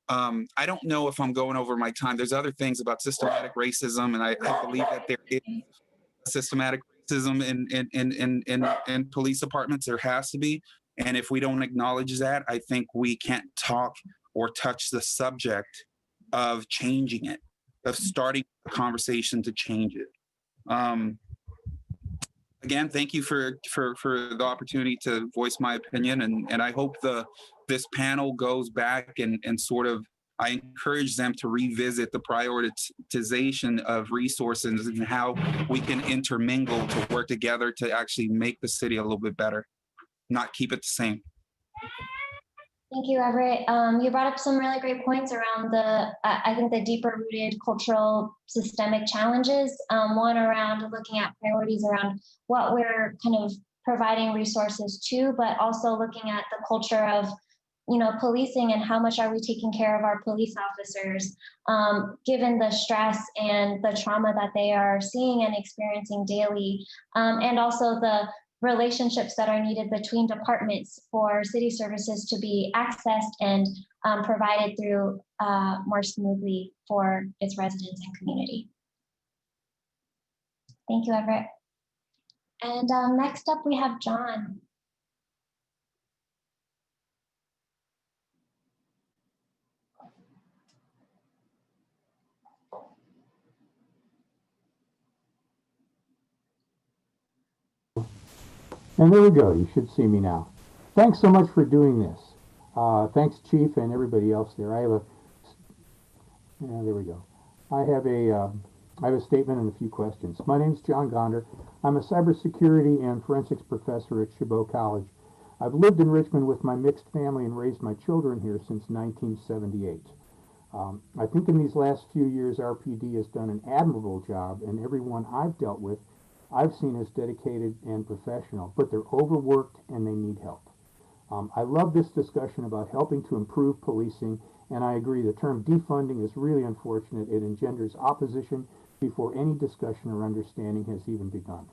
I don't know if I'm going over my time. There's other things about systematic racism, and I believe that there is systematic racism in police departments. There has to be. And if we don't acknowledge that, I think we can't talk or touch the subject of changing it, of starting a conversation to change it. Again, thank you for the opportunity to voice my opinion, and I hope this panel goes back and sort of, I encourage them to revisit the prioritization of resources and how we can intermingle to work together to actually make the city a little bit better, not keep it the same. Thank you, Everett. You brought up some really great points around I think the deeper rooted cultural systemic challenges. One around looking at priorities around what we're kind of providing resources to, but also looking at the culture of, policing and how much are we taking care of our police officers, given the stress and the trauma that they are seeing and experiencing daily, and also the relationships that are needed between departments for city services to be accessed and provided through more smoothly for its residents and community. Thank you, Everett. And next up we have John. And there we go. You should see me now. Thanks so much for doing this. Thanks, Chief, and everybody else there. There we go. I have a statement and a few questions. My name is John Gonder. I'm a cybersecurity and forensics professor at Chabot College. I've lived in Richmond with my mixed family and raised my children here since 1978. I think in these last few years, RPD has done an admirable job, and everyone I've dealt with I've seen as dedicated and professional, but they're overworked and they need help. I love this discussion about helping to improve policing, and I agree the term defunding is really unfortunate. It engenders opposition before any discussion or understanding has even begun.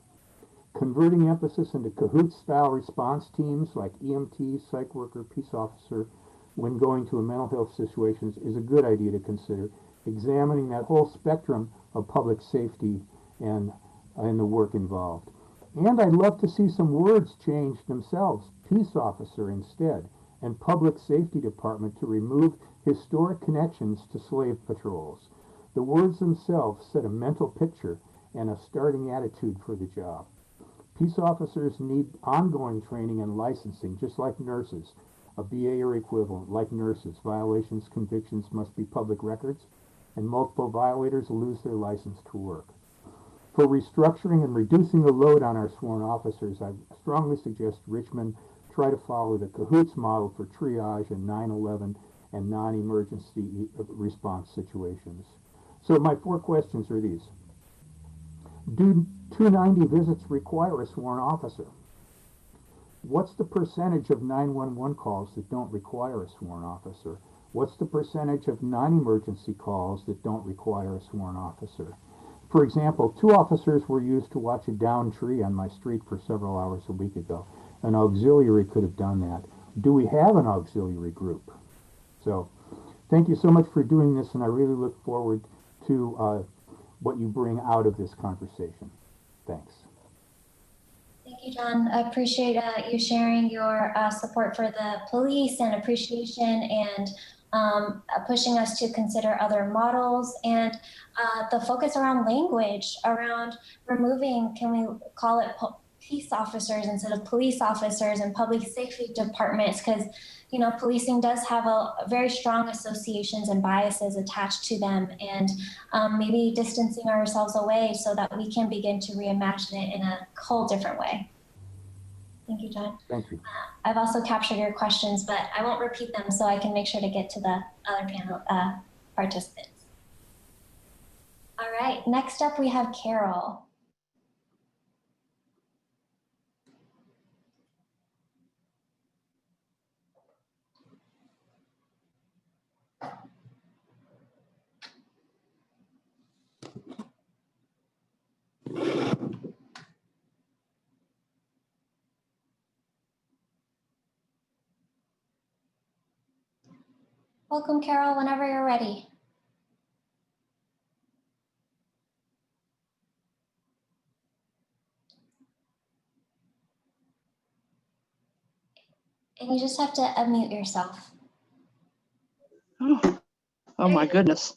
Converting emphasis into Kahoot-style response teams like EMT, psych worker, peace officer when going to a mental health situation is a good idea to consider, examining that whole spectrum of public safety and the work involved. And I'd love to see some words change themselves, peace officer instead, and public safety department to remove historic connections to slave patrols. The words themselves set a mental picture and a starting attitude for the job. Peace officers need ongoing training and licensing, just like nurses, a BA or equivalent. Like nurses, violations, convictions must be public records, and multiple violators lose their license to work. For restructuring and reducing the load on our sworn officers, I strongly suggest Richmond try to follow the Cahoots model for triage and 9/11 and non-emergency response situations. So my 4 questions are these. Do 290 visits require a sworn officer? What's the percentage of 911 calls that don't require a sworn officer? What's the percentage of non-emergency calls that don't require a sworn officer? For example, 2 officers were used to watch a downed tree on my street for several hours a week ago. An auxiliary could have done that. Do we have an auxiliary group? So thank you so much for doing this, and I really look forward to what you bring out of this conversation. Thanks. Thank you, John. I appreciate you sharing your support for the police and appreciation and pushing us to consider other models and the focus around language, around removing, can we call it peace officers instead of police officers and public safety departments, because policing does have a very strong associations and biases attached to them, and maybe distancing ourselves away so that we can begin to reimagine it in a whole different way. Thank you, John. Thank you. I've also captured your questions, but I won't repeat them so I can make sure to get to the other panel participants. All right, next up we have Carol. Welcome, Carol, whenever you're ready. And you just have to unmute yourself. Oh my goodness.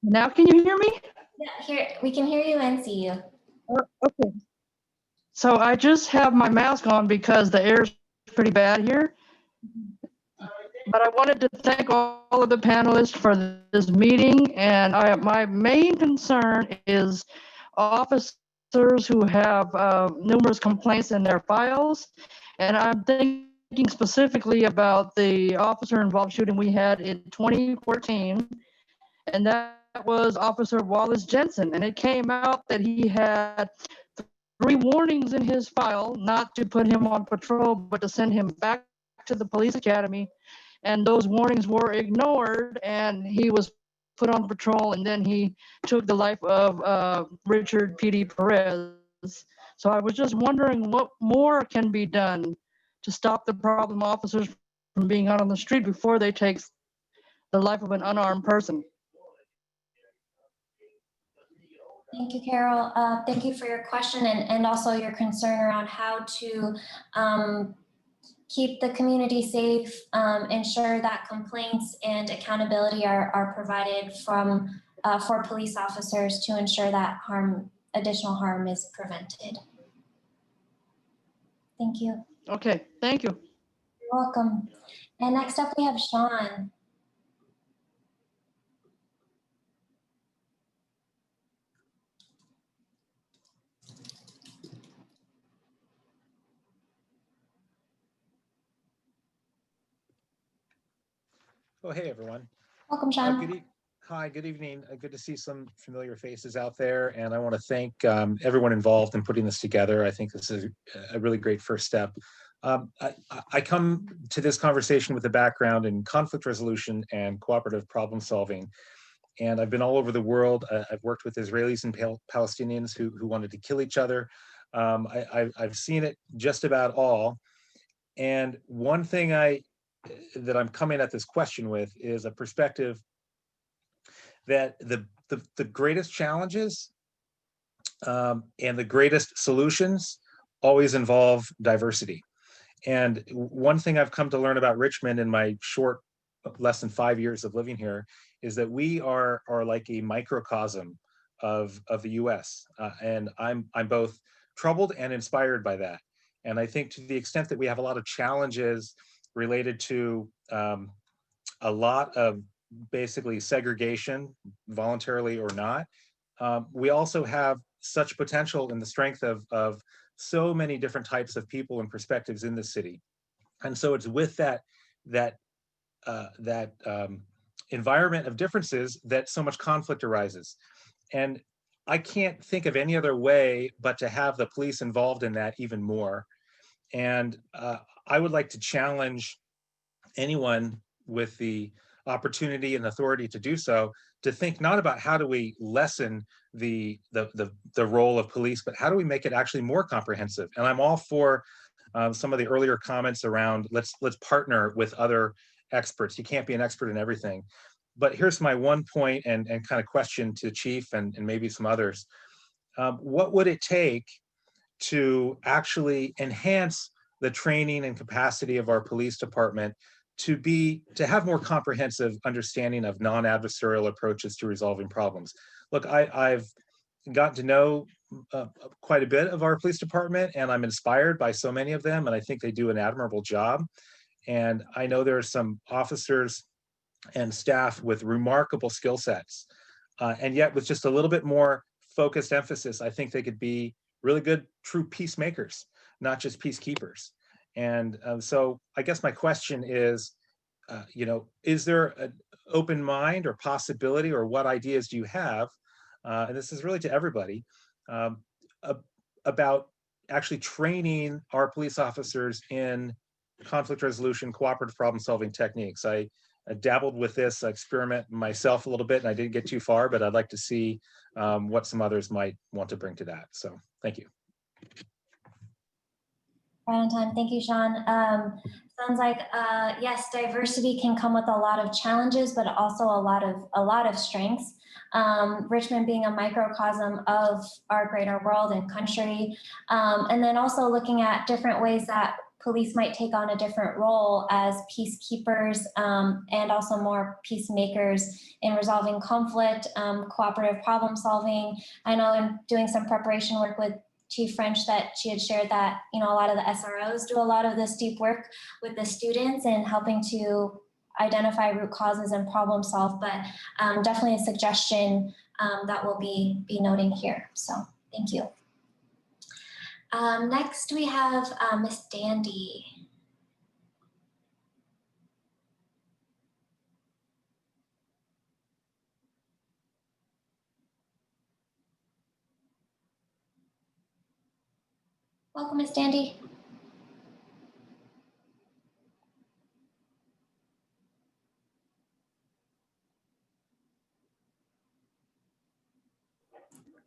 Now can you hear me? Yeah, we can hear you and see you. Okay. So I just have my mask on because the air is pretty bad here. But I wanted to thank all of the panelists for this meeting, and my main concern is officers who have numerous complaints in their files, and I'm thinking specifically about the officer-involved shooting we had in 2014, and that was Officer Wallace Jensen, and it came out that he had 3 warnings in his file not to put him on patrol, but to send him back to the police academy. And those warnings were ignored, and he was put on patrol, and then he took the life of Richard P.D. Perez. So I was just wondering what more can be done to stop the problem officers from being out on the street before they take the life of an unarmed person. Thank you, Carol. Thank you for your question and also your concern around how to keep the community safe, ensure that complaints and accountability are provided from for police officers to ensure that additional harm is prevented. Thank you. Okay, thank you. You're welcome. And next up we have Sean. Oh, hey, everyone. Welcome, Sean. Hi, good evening. Good to see some familiar faces out there. And I want to thank everyone involved in putting this together. I think this is a really great first step. I come to this conversation with a background in conflict resolution and cooperative problem solving. And I've been all over the world. I've worked with Israelis and Palestinians who wanted to kill each other. I've seen it just about all. And one thing that I'm coming at this question with is a perspective that the greatest challenges and the greatest solutions always involve diversity. And one thing I've come to learn about Richmond in my short, less than 5 years of living here, is that we are like a microcosm of the US. And I'm both troubled and inspired by that. And I think to the extent that we have a lot of challenges related to a lot of basically segregation, voluntarily or not, we also have such potential in the strength of so many different types of people and perspectives in the city. And so it's with that environment of differences that so much conflict arises. And I can't think of any other way but to have the police involved in that even more. And I would like to challenge anyone with the opportunity and authority to do so to think not about how do we lessen the role of police, but how do we make it actually more comprehensive. And I'm all for some of the earlier comments around let's partner with other experts. You can't be an expert in everything. But here's my one point and kind of question to Chief and maybe some others. What would it take to actually enhance the training and capacity of our police department to have more comprehensive understanding of non-adversarial approaches to resolving problems? Look, I've gotten to know quite a bit of our police department, and I'm inspired by so many of them, and I think they do an admirable job. And I know there are some officers and staff with remarkable skill sets, and yet with just a little bit more focused emphasis, I think they could be really good, true peacemakers, not just peacekeepers. And so I guess my question is, is there an open mind or possibility, or what ideas do you have, and this is really to everybody, about actually training our police officers in conflict resolution, cooperative problem solving techniques? I dabbled with this experiment myself a little bit, and I didn't get too far, but I'd like to see what some others might want to bring to that. So thank you. Right on time. Thank you, Sean. Sounds like yes, diversity can come with a lot of challenges, but also a lot of strengths. Richmond being a microcosm of our greater world and country, and then also looking at different ways that police might take on a different role as peacekeepers and also more peacemakers in resolving conflict, cooperative problem solving. I know in doing some preparation work with Chief French that she had shared that, a lot of the SROs do a lot of this deep work with the students and helping to identify root causes and problem solve, but definitely a suggestion that we'll be noting here. So thank you. Next we have Miss Dandy. Welcome, Miss Dandy.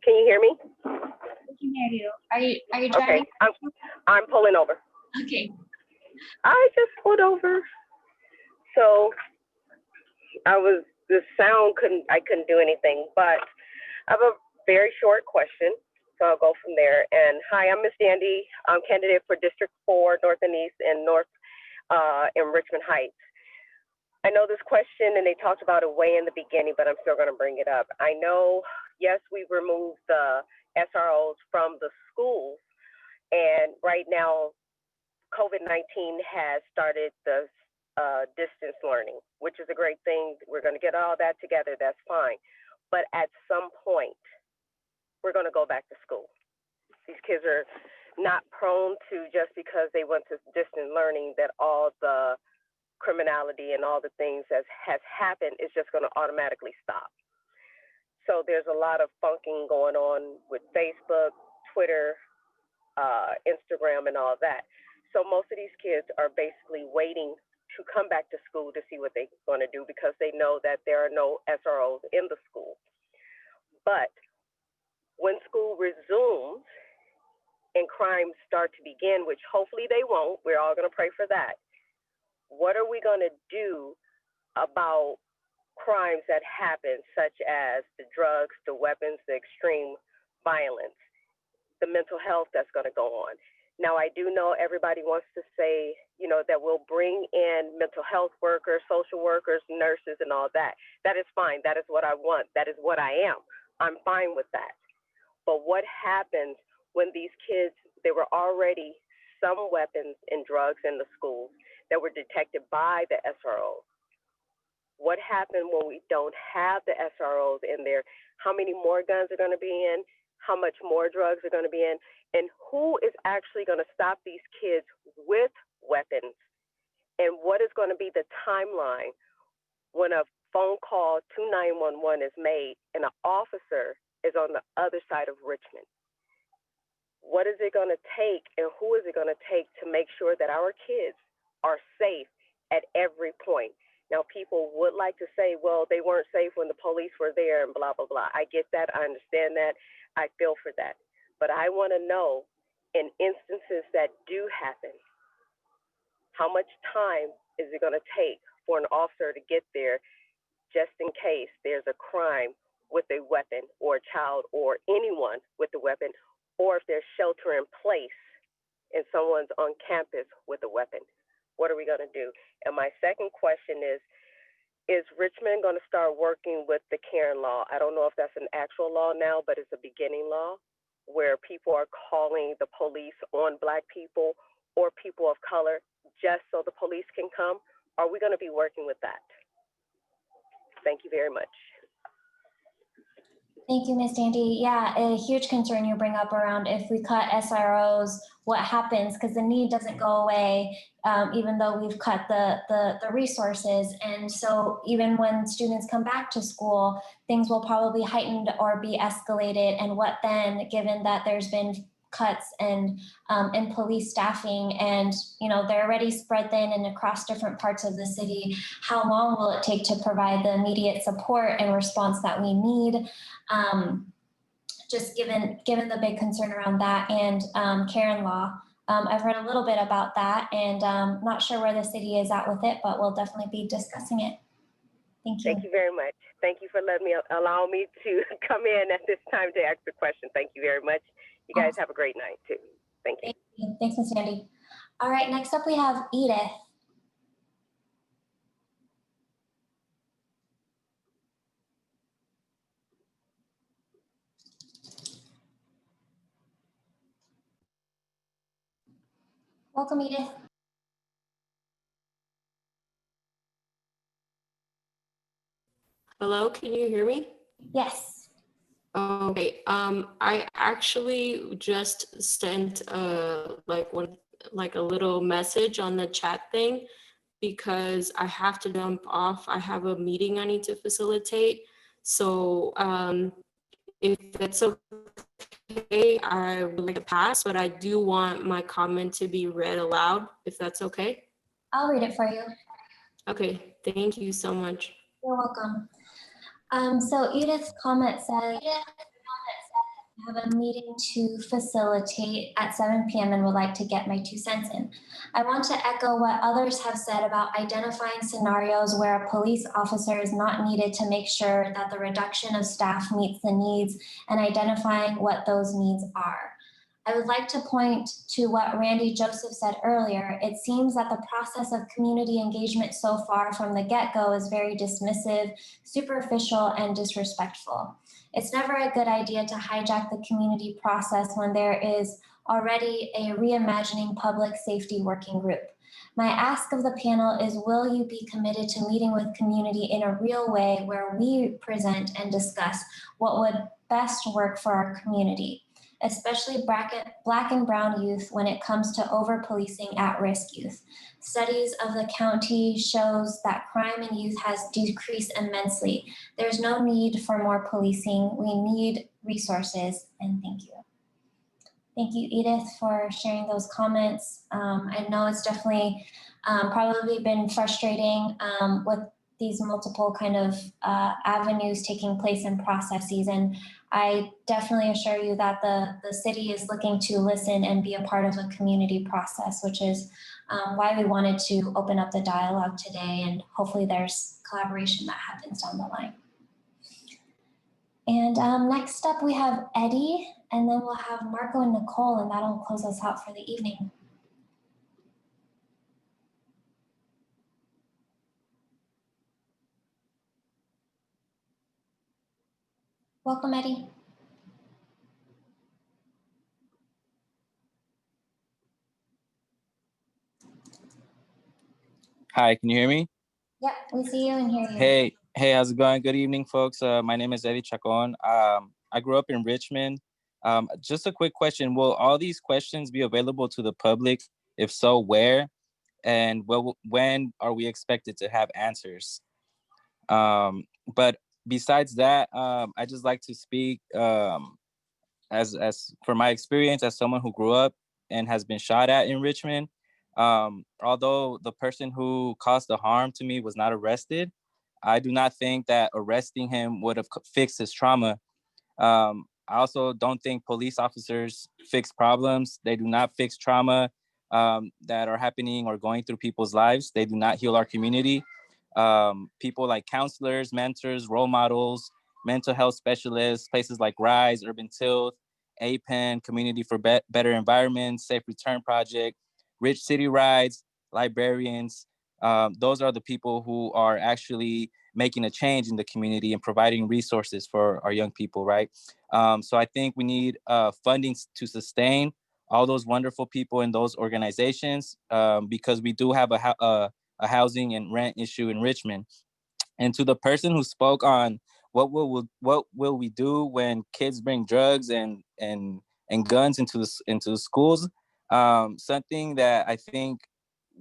Can you hear me? We can hear you. Are you driving? Okay, I'm pulling over. Okay. I just pulled over. So the sound I couldn't do anything, but I have a very short question. So I'll go from there. And hi, I'm Miss Dandy. I'm candidate for District 4, North and East, and North in Richmond Heights. I know this question and they talked about it way in the beginning, but I'm still gonna bring it up. I know, yes, we removed the SROs from the schools, and right now, COVID-19 has started the distance learning, which is a great thing. We're gonna get all that together, that's fine. But at some point, we're gonna go back to school. These kids are not prone to, just because they went to distance learning, that all the criminality and all the things that has happened is just gonna automatically stop. So there's a lot of funking going on with Facebook, Twitter, Instagram, and all that. So most of these kids are basically waiting to come back to school to see what they're going to do, because they know that there are no SROs in the school. But when school resumes and crimes start to begin, which hopefully they won't, we're all going to pray for that. What are we going to do about crimes that happen, such as the drugs, the weapons, the extreme violence, the mental health that's going to go on? Now, I do know everybody wants to say, that we'll bring in mental health workers, social workers, nurses, and all that. That is fine. That is what I want. That is what I am. I'm fine with that. But what happens when these kids, there were already some weapons and drugs in the schools that were detected by the SROs? What happened when we don't have the SROs in there? How many more guns are going to be in? How much more drugs are going to be in? And who is actually going to stop these kids with weapons? And what is going to be the timeline when a phone call to 911 is made and an officer is on the other side of Richmond? What is it going to take, and who is it going to take to make sure that our kids are safe at every point? Now, people would like to say, well, they weren't safe when the police were there and blah, blah, blah. I get that. I understand that. I feel for that. But I want to know, in instances that do happen, how much time is it going to take for an officer to get there, just in case there's a crime with a weapon, or a child, or anyone with a weapon, or if there's shelter in place and someone's on campus with a weapon? What are we going to do? And my second question is Richmond going to start working with the Karen law? I don't know if that's an actual law now, but it's a beginning law where people are calling the police on Black people or people of color just so the police can come. Are we going to be working with that? Thank you very much. Thank you, Ms. Dandy. Yeah, a huge concern you bring up around if we cut SROs, what happens? Because the need doesn't go away, even though we've cut the resources. And so even when students come back to school, things will probably heighten or be escalated. And what then, given that there's been cuts in police staffing, and they're already spread thin and across different parts of the city, how long will it take to provide the immediate support and response that we need? Just given the big concern around that and Karen law. I've read a little bit about that, and not sure where the city is at with it, but we'll definitely be discussing it. Thank you. Thank you very much. Thank you for allow me to come in at this time to ask the question. Thank you very much. You guys have a great night too. Thank you. Thanks, Ms. Sandy. All right, next up we have Edith. Welcome, Edith. Hello, can you hear me? Yes. Okay. I actually just sent like a little message on the chat thing because I have to jump off. I have a meeting I need to facilitate. So if that's okay, I would like to pass, but I do want my comment to be read aloud, if that's okay. I'll read it for you. Okay, thank you so much. You're welcome. So Edith's comment said, I have a meeting to facilitate at 7 p.m. and would like to get my 2 cents in. I want to echo what others have said about identifying scenarios where a police officer is not needed to make sure that the reduction of staff meets the needs and identifying what those needs are. I would like to point to what Randy Joseph said earlier. It seems that the process of community engagement so far from the get-go is very dismissive, superficial, and disrespectful. It's never a good idea to hijack the community process when there is already a Reimagining Public Safety Working Group. My ask of the panel is, will you be committed to meeting with community in a real way where we present and discuss what would best work for our community, especially Black and Brown youth when it comes to over-policing at-risk youth? Studies of the county shows that crime in youth has decreased immensely. There's no need for more policing. We need resources, and thank you. Thank you, Edith, for sharing those comments. I know it's definitely probably been frustrating with these multiple kind of avenues taking place in processes. And I definitely assure you that the city is looking to listen and be a part of a community process, which is why we wanted to open up the dialogue today. And hopefully there's collaboration that happens down the line. And next up we have Eddie, and then we'll have Marco and Nicole, and that'll close us out for the evening. Welcome, Eddie. Hi, can you hear me? Yep, we see you and hear you. Hey, how's it going? Good evening, folks. My name is Eddie Chacon. I grew up in Richmond. Just a quick question. Will all these questions be available to the public? If so, where? And when are we expected to have answers? But besides that, I just like to speak as for my experience as someone who grew up and has been shot at in Richmond. Although the person who caused the harm to me was not arrested, I do not think that arresting him would have fixed his trauma. I also don't think police officers fix problems. They do not fix trauma that are happening or going through people's lives. They do not heal our community. People like counselors, mentors, role models, mental health specialists, places like RISE, Urban Tilth, APEN, Community for Better Environments, Safe Return Project, Rich City Rides, librarians. Those are the people who are actually making a change in the community and providing resources for our young people, right? So I think we need funding to sustain all those wonderful people in those organizations because we do have a housing and rent issue in Richmond. And to the person who spoke on what will we do when kids bring drugs and guns into the schools, something that I think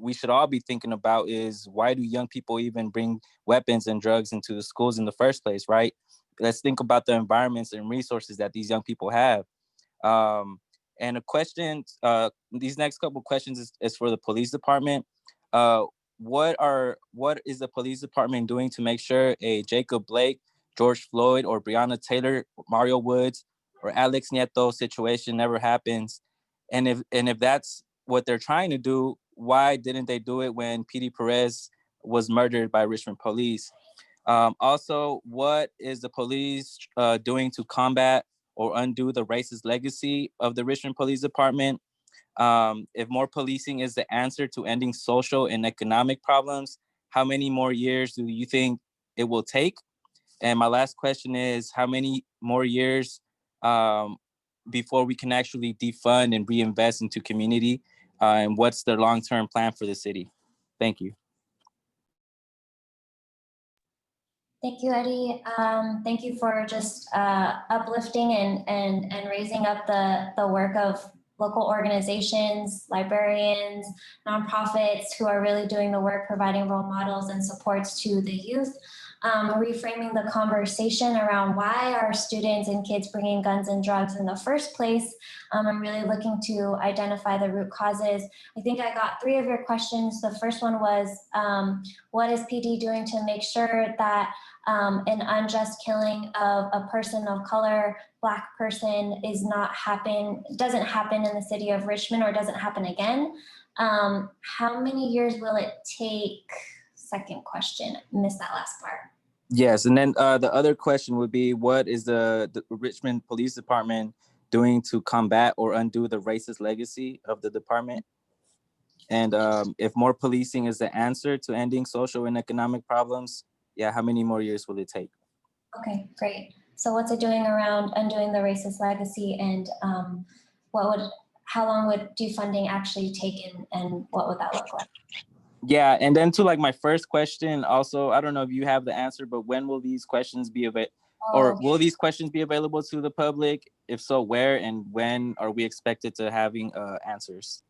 we should all be thinking about is, why do young people even bring weapons and drugs into the schools in the first place, right? Let's think about the environments and resources that these young people have. And a question, these next couple questions is for the police department. What is the police department doing to make sure a Jacob Blake, George Floyd, or Breonna Taylor, Mario Woods, or Alex Nieto situation never happens? And if that's what they're trying to do, why didn't they do it when PD Perez was murdered by Richmond police? Also, what is the police doing to combat or undo the racist legacy of the Richmond Police Department? If more policing is the answer to ending social and economic problems, how many more years do you think it will take? And my last question is, how many more years before we can actually defund and reinvest into community? And what's the long-term plan for the city? Thank you. Thank you, Eddie. Thank you for just uplifting and raising up the work of local organizations, librarians, nonprofits who are really doing the work, providing role models and supports to the youth. Reframing the conversation around why are students and kids bringing guns and drugs in the first place. I'm really looking to identify the root causes. I think I got 3 of your questions. The first one was, what is PD doing to make sure that an unjust killing of a person of color, Black person, doesn't happen in the city of Richmond or doesn't happen again? How many years will it take? Second question, missed that last part. Yes, and then the other question would be, what is the Richmond Police Department doing to combat or undo the racist legacy of the department? And if more policing is the answer to ending social and economic problems, yeah, how many more years will it take? Okay, great. So what's it doing around undoing the racist legacy, and how long would defunding actually take, and what would that look like? Yeah, and then to like my first question, also, I don't know if you have the answer, but when will these questions be available? Or will these questions be available to the public? If so, where and when are we expected to having answers?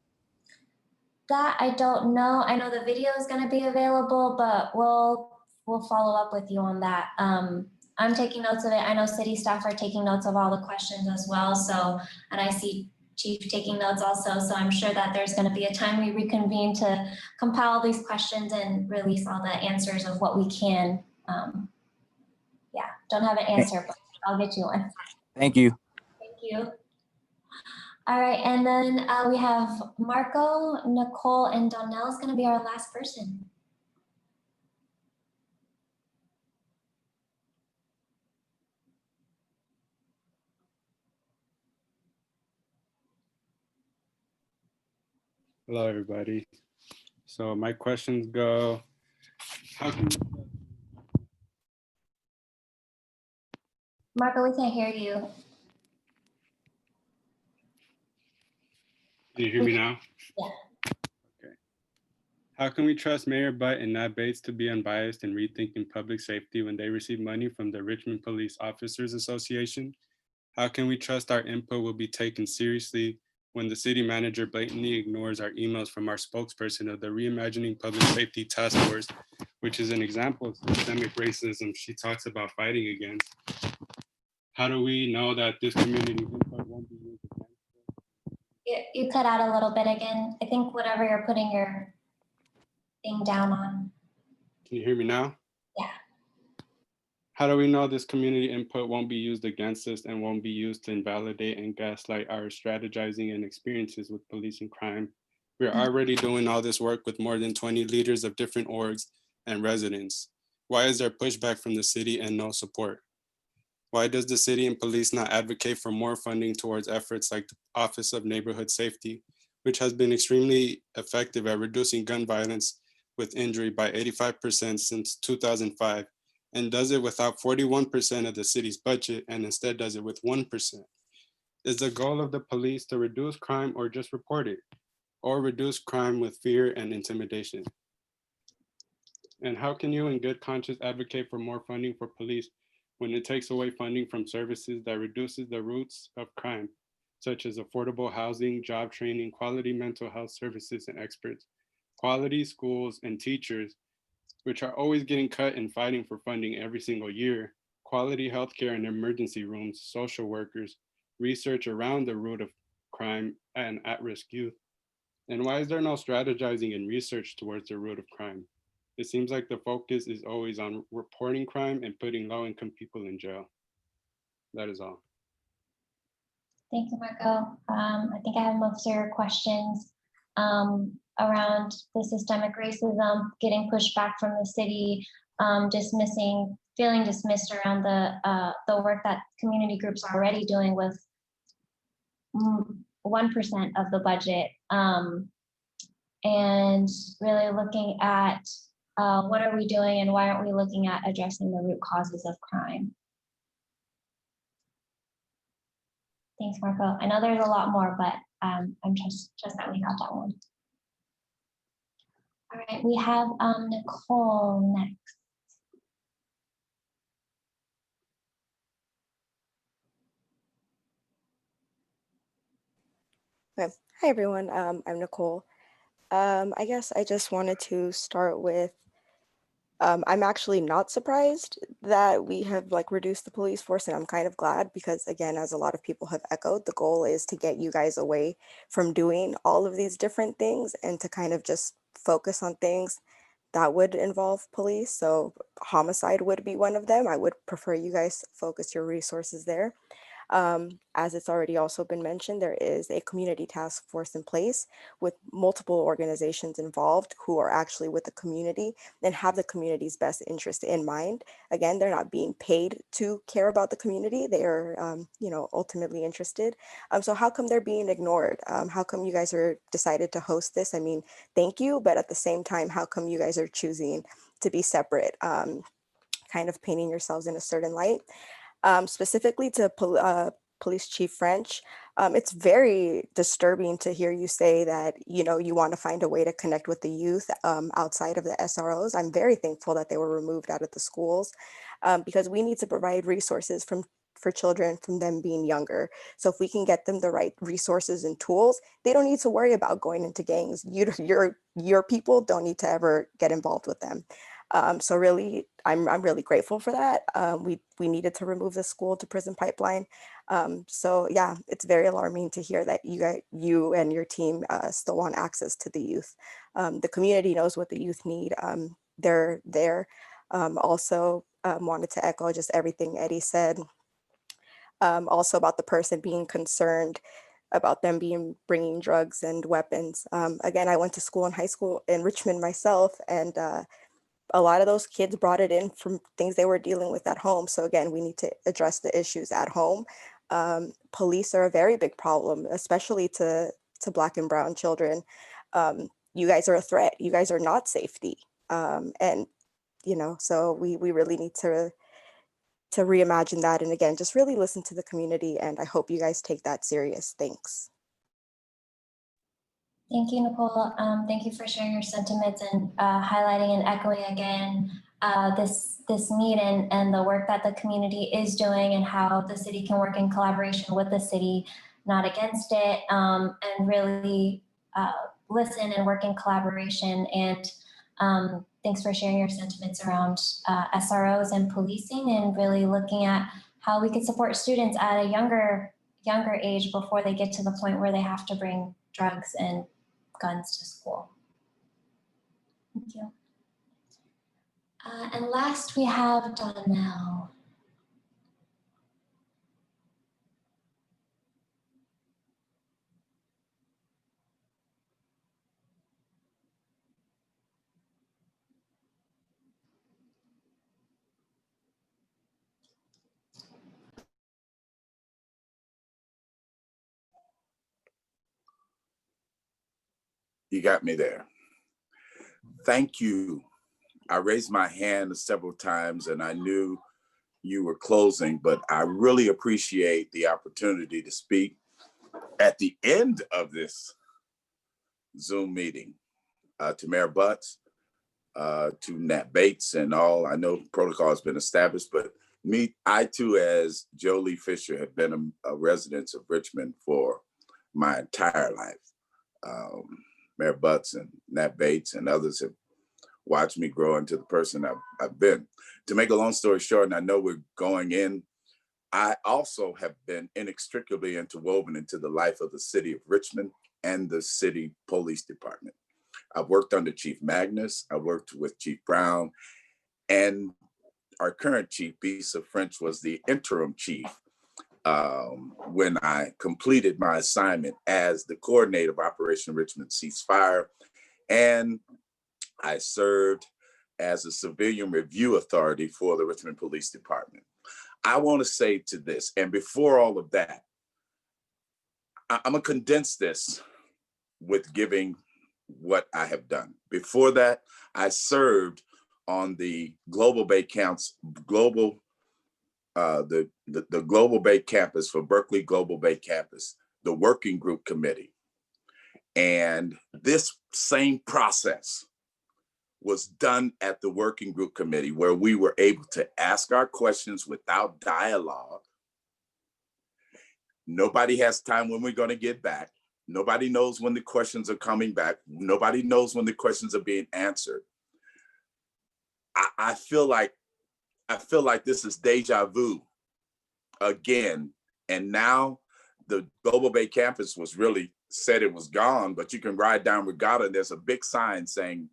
That I don't know. I know the video is going to be available, but we'll follow up with you on that. I'm taking notes of it. I know city staff are taking notes of all the questions as well. So, and I see Chief taking notes also. So I'm sure that there's going to be a time we reconvene to compile these questions and release all the answers of what we can. Yeah, don't have an answer, but I'll get you one. Thank you. Thank you. All right, and then we have Marco, Nicole, and Donnell is going to be our last person. Hello, everybody. So my questions go, Marco, we can't hear you. Can you hear me now? Yeah. Okay. How can we trust Mayor Butt and Nat Bates to be unbiased in rethinking public safety when they receive money from the Richmond Police Officers Association? How can we trust our input will be taken seriously when the city manager blatantly ignores our emails from our spokesperson of the Reimagining Public Safety Task Force, which is an example of systemic racism she talks about fighting against? How do we know that this community input won't be used against? You cut out a little bit again. I think whatever you're putting your thing down on. Can you hear me now? Yeah. How do we know this community input won't be used against us and won't be used to invalidate and gaslight our strategizing and experiences with policing crime? We're already doing all this work with more than 20 leaders of different orgs and residents. Why is there pushback from the city and no support? Why does the city and police not advocate for more funding towards efforts like the Office of Neighborhood Safety, which has been extremely effective at reducing gun violence with injury by 85% since 2005, and does it without 41% of the city's budget and instead does it with 1%? Is the goal of the police to reduce crime or just report it, or reduce crime with fear and intimidation? And how can you in good conscience advocate for more funding for police when it takes away funding from services that reduces the roots of crime, such as affordable housing, job training, quality mental health services and experts, quality schools and teachers, which are always getting cut and fighting for funding every single year, quality healthcare and emergency rooms, social workers, research around the root of crime and at-risk youth? And why is there no strategizing and research towards the root of crime? It seems like the focus is always on reporting crime and putting low-income people in jail. That is all. Thank you, Marco. I think I have most of your questions around the systemic racism, getting pushback from the city, feeling dismissed around the work that community groups are already doing with 1% of the budget, and really looking at what are we doing and why aren't we looking at addressing the root causes of crime. Thanks, Marco. I know there's a lot more, but I'm just that we got that one. All right, we have Nicole next. Okay. Hi, everyone. I'm Nicole. I guess I just wanted to start with, I'm actually not surprised that we have like reduced the police force, and I'm kind of glad because, again, as a lot of people have echoed, the goal is to get you guys away from doing all of these different things and to kind of just focus on things that would involve police. So homicide would be one of them. I would prefer you guys focus your resources there. As it's already also been mentioned, there is a community task force in place with multiple organizations involved who are actually with the community and have the community's best interest in mind. Again, they're not being paid to care about the community. They are, ultimately interested. So how come they're being ignored? How come you guys are decided to host this? I mean, thank you, but at the same time, how come you guys are choosing to be separate? Kind of painting yourselves in a certain light. Specifically to Police Chief French, it's very disturbing to hear you say that, you want to find a way to connect with the youth outside of the SROs. I'm very thankful that they were removed out of the schools because we need to provide resources for children from them being younger. So if we can get them the right resources and tools, they don't need to worry about going into gangs. Your people don't need to ever get involved with them. So really, I'm really grateful for that. We needed to remove the school to prison pipeline. So yeah, it's very alarming to hear that you and your team still want access to the youth. The community knows what the youth need. They're there. Also wanted to echo just everything Eddie said. Also about the person being concerned about them bringing drugs and weapons. Again, I went to school in high school in Richmond myself, and a lot of those kids brought it in from things they were dealing with at home. So again, we need to address the issues at home. Police are a very big problem, especially to Black and brown children. You guys are a threat. You guys are not safety. And, so we really need to reimagine that. And again, just really listen to the community. And I hope you guys take that serious. Thanks. Thank you, Nicole. Thank you for sharing your sentiments and highlighting and echoing again this need and the work that the community is doing and how the city can work in collaboration with the city, not against it, and really listen and work in collaboration. And thanks for sharing your sentiments around SROs and policing and really looking at how we could support students at a younger age before they get to the point where they have to bring drugs and guns to school. Thank you. And last we have Donnell. You got me there. Thank you. I raised my hand several times and I knew you were closing, but I really appreciate the opportunity to speak at the end of this Zoom meeting to Mayor Butts, to Nat Bates and all. I know protocol has been established, but I too, as Jolie Fisher, have been a resident of Richmond for my entire life. Mayor Butts and Nat Bates and others have watched me grow into the person I've been. To make a long story short, and I know we're going in, I also have been inextricably interwoven into the life of the city of Richmond and the city police department. I've worked under Chief Magnus, I worked with Chief Brown, and our current chief, Bisa French, was the interim chief when I completed my assignment as the coordinator of Operation Richmond Ceasefire, and I served as a civilian review authority for the Richmond Police Department. I want to say to this, and before all of that, I'm gonna condense this with giving what I have done. Before that, I served on the Global Bay Campus, the Global Bay Campus for Berkeley Global Bay Campus, the working group committee. And this same process was done at the working group committee, where we were able to ask our questions without dialogue. Nobody has time when we're going to get back. Nobody knows when the questions are coming back. Nobody knows when the questions are being answered. I feel like this is deja vu again. And now the Global Bay Campus was really said it was gone, but you can ride down Regatta and there's a big sign saying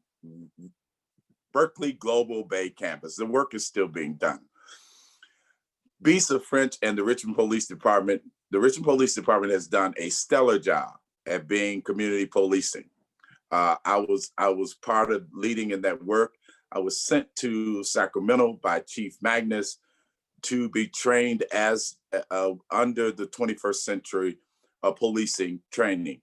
Berkeley Global Bay Campus. The work is still being done. Bisa French and the Richmond Police Department has done a stellar job at being community policing. I was part of leading in that work. I was sent to Sacramento by Chief Magnus to be trained as under the 21st century policing training,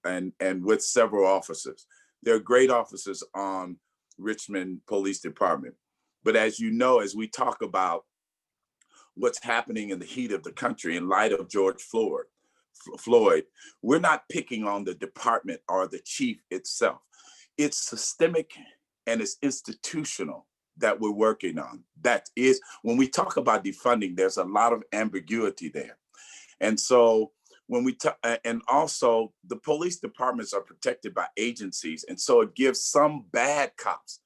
and with several officers. There are great officers on Richmond Police Department. But as you know, as we talk about what's happening in the heat of the country in light of George Floyd, we're not picking on the department or the chief itself. It's systemic and it's institutional that we're working on. That is, when we talk about defunding, there's a lot of ambiguity there. And so when we talk, and also the police departments are protected by agencies. And so it gives some bad cops.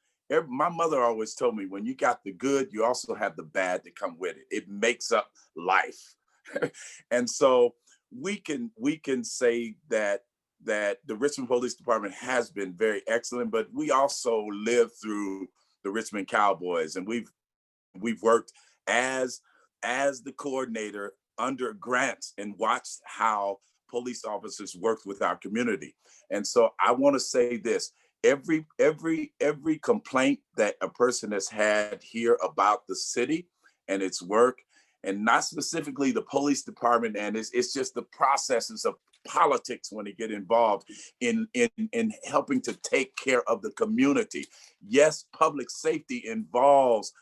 My mother always told me, when you got the good, you also have the bad to come with it. It makes up life. And so we can say that the Richmond Police Department has been very excellent, but we also lived through the Richmond Cowboys, and we've worked as the coordinator under grants and watched how police officers worked with our community. And so I want to say this: every complaint that a person has had here about the city and its work, and not specifically the police department, and it's just the processes of politics when they get involved in helping to take care of the community. Yes, public safety involves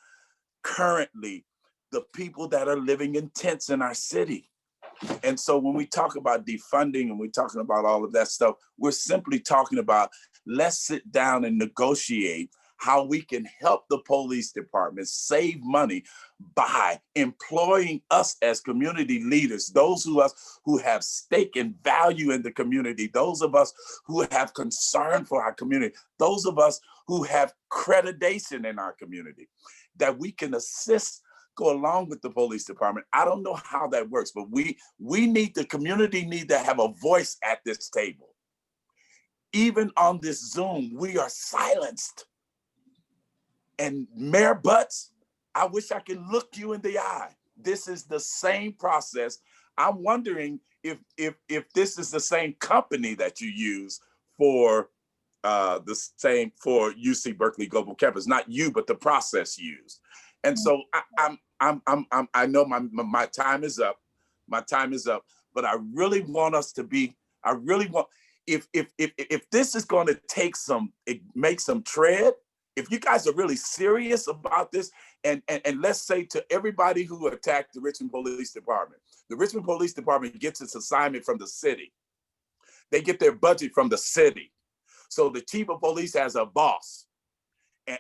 currently the people that are living in tents in our city. And so when we talk about defunding and we're talking about all of that stuff, we're simply talking about, let's sit down and negotiate how we can help the police department save money by employing us as community leaders, those of us who have stake and value in the community, those of us who have concern for our community, those of us who have accreditation in our community, that we can assist, go along with the police department. I don't know how that works, but we need, the community need to have a voice at this table. Even on this Zoom, we are silenced. And Mayor Butts, I wish I could look you in the eye. This is the same process. I'm wondering if this is the same company that you use for for UC Berkeley Global Campus, not you, but the process used. And so I know my time is up. My time is up, but I really want us to be, I really want, if this is going to make some tread, if you guys are really serious about this, and let's say to everybody who attacked the Richmond Police Department, the Richmond Police Department gets its assignment from the city. They get their budget from the city. So the chief of police has a boss.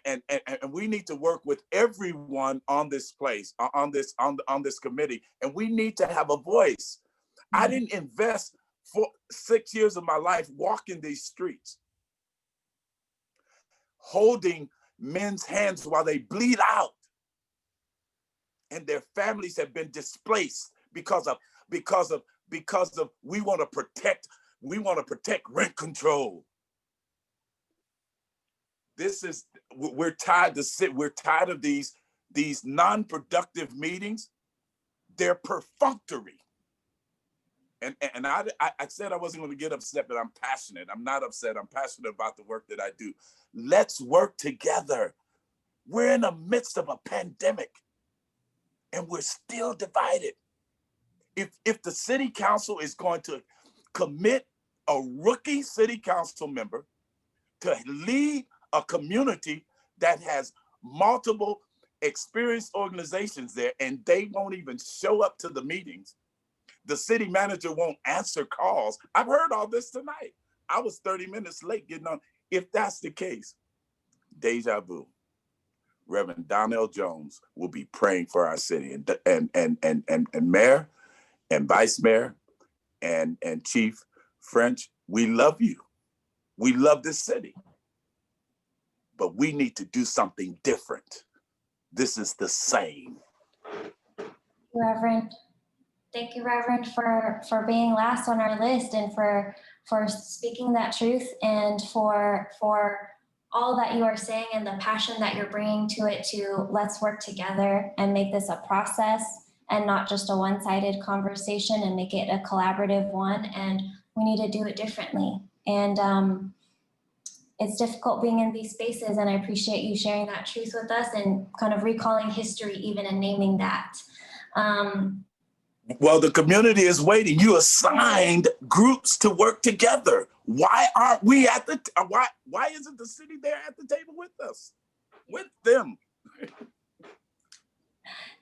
And we need to work with everyone on this place, on this committee, and we need to have a voice. I didn't invest 6 years of my life walking these streets, holding men's hands while they bleed out, and their families have been displaced because of we want to protect rent control. We're tired of these non-productive meetings. They're perfunctory. And I said I wasn't going to get upset, but I'm passionate. I'm not upset. I'm passionate about the work that I do. Let's work together. We're in the midst of a pandemic, and we're still divided. If the city council is going to commit a rookie city council member to lead a community that has multiple experienced organizations there, and they won't even show up to the meetings. The city manager won't answer calls. I've heard all this tonight. I was 30 minutes late getting on. If that's the case, deja vu. Reverend Donnell Jones will be praying for our city, and mayor and vice mayor and Chief French, we love you. We love this city, but we need to do something different. This is the same. Reverend. Thank you, Reverend, for being last on our list and for speaking that truth and for all that you are saying and the passion that you're bringing to it to let's work together and make this a process and not just a one-sided conversation and make it a collaborative one. And we need to do it differently. And it's difficult being in these spaces, and I appreciate you sharing that truth with us and kind of recalling history even and naming that. Well, the community is waiting. You assigned groups to work together. Why aren't we at the, why isn't the city there at the table with us, with them?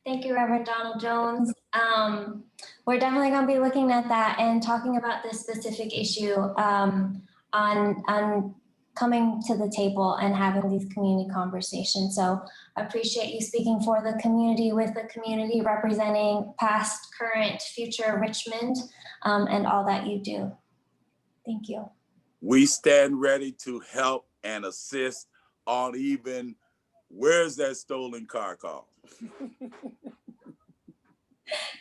Thank you, Reverend Donald Jones. We're definitely going to be looking at that and talking about this specific issue on coming to the table and having these community conversations. So I appreciate you speaking for the community, with the community, representing past, current, future Richmond, and all that you do. Thank you. We stand ready to help and assist on even, where's that stolen car call?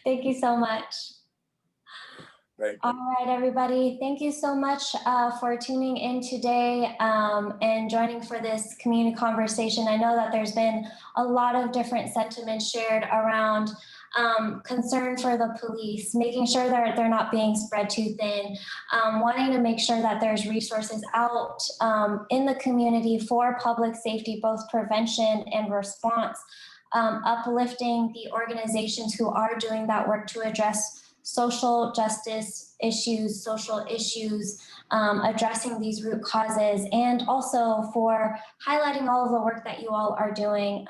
Thank you so much. Thank you. All right, everybody. Thank you so much for tuning in today and joining for this community conversation. I know that there's been a lot of different sentiments shared around concern for the police, making sure that they're not being spread too thin, wanting to make sure that there's resources out in the community for public safety, both prevention and response, uplifting the organizations who are doing that work to address social justice issues, social issues, addressing these root causes, and also for highlighting all of the work that you all are doing.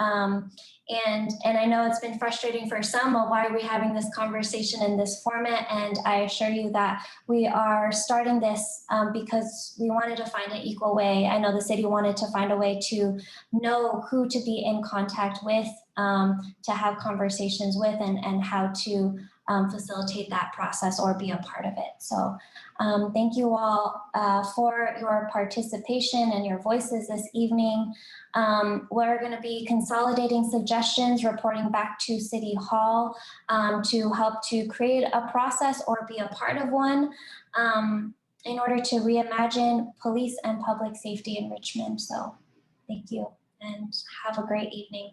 And I know it's been frustrating for some, well, why are we having this conversation in this format? And I assure you that we are starting this because we wanted to find an equal way. I know the city wanted to find a way to know who to be in contact with, to have conversations with, and how to facilitate that process or be a part of it. So thank you all for your participation and your voices this evening. We're going to be consolidating suggestions, reporting back to City Hall to help to create a process or be a part of one in order to reimagine police and public safety in Richmond. So thank you and have a great evening.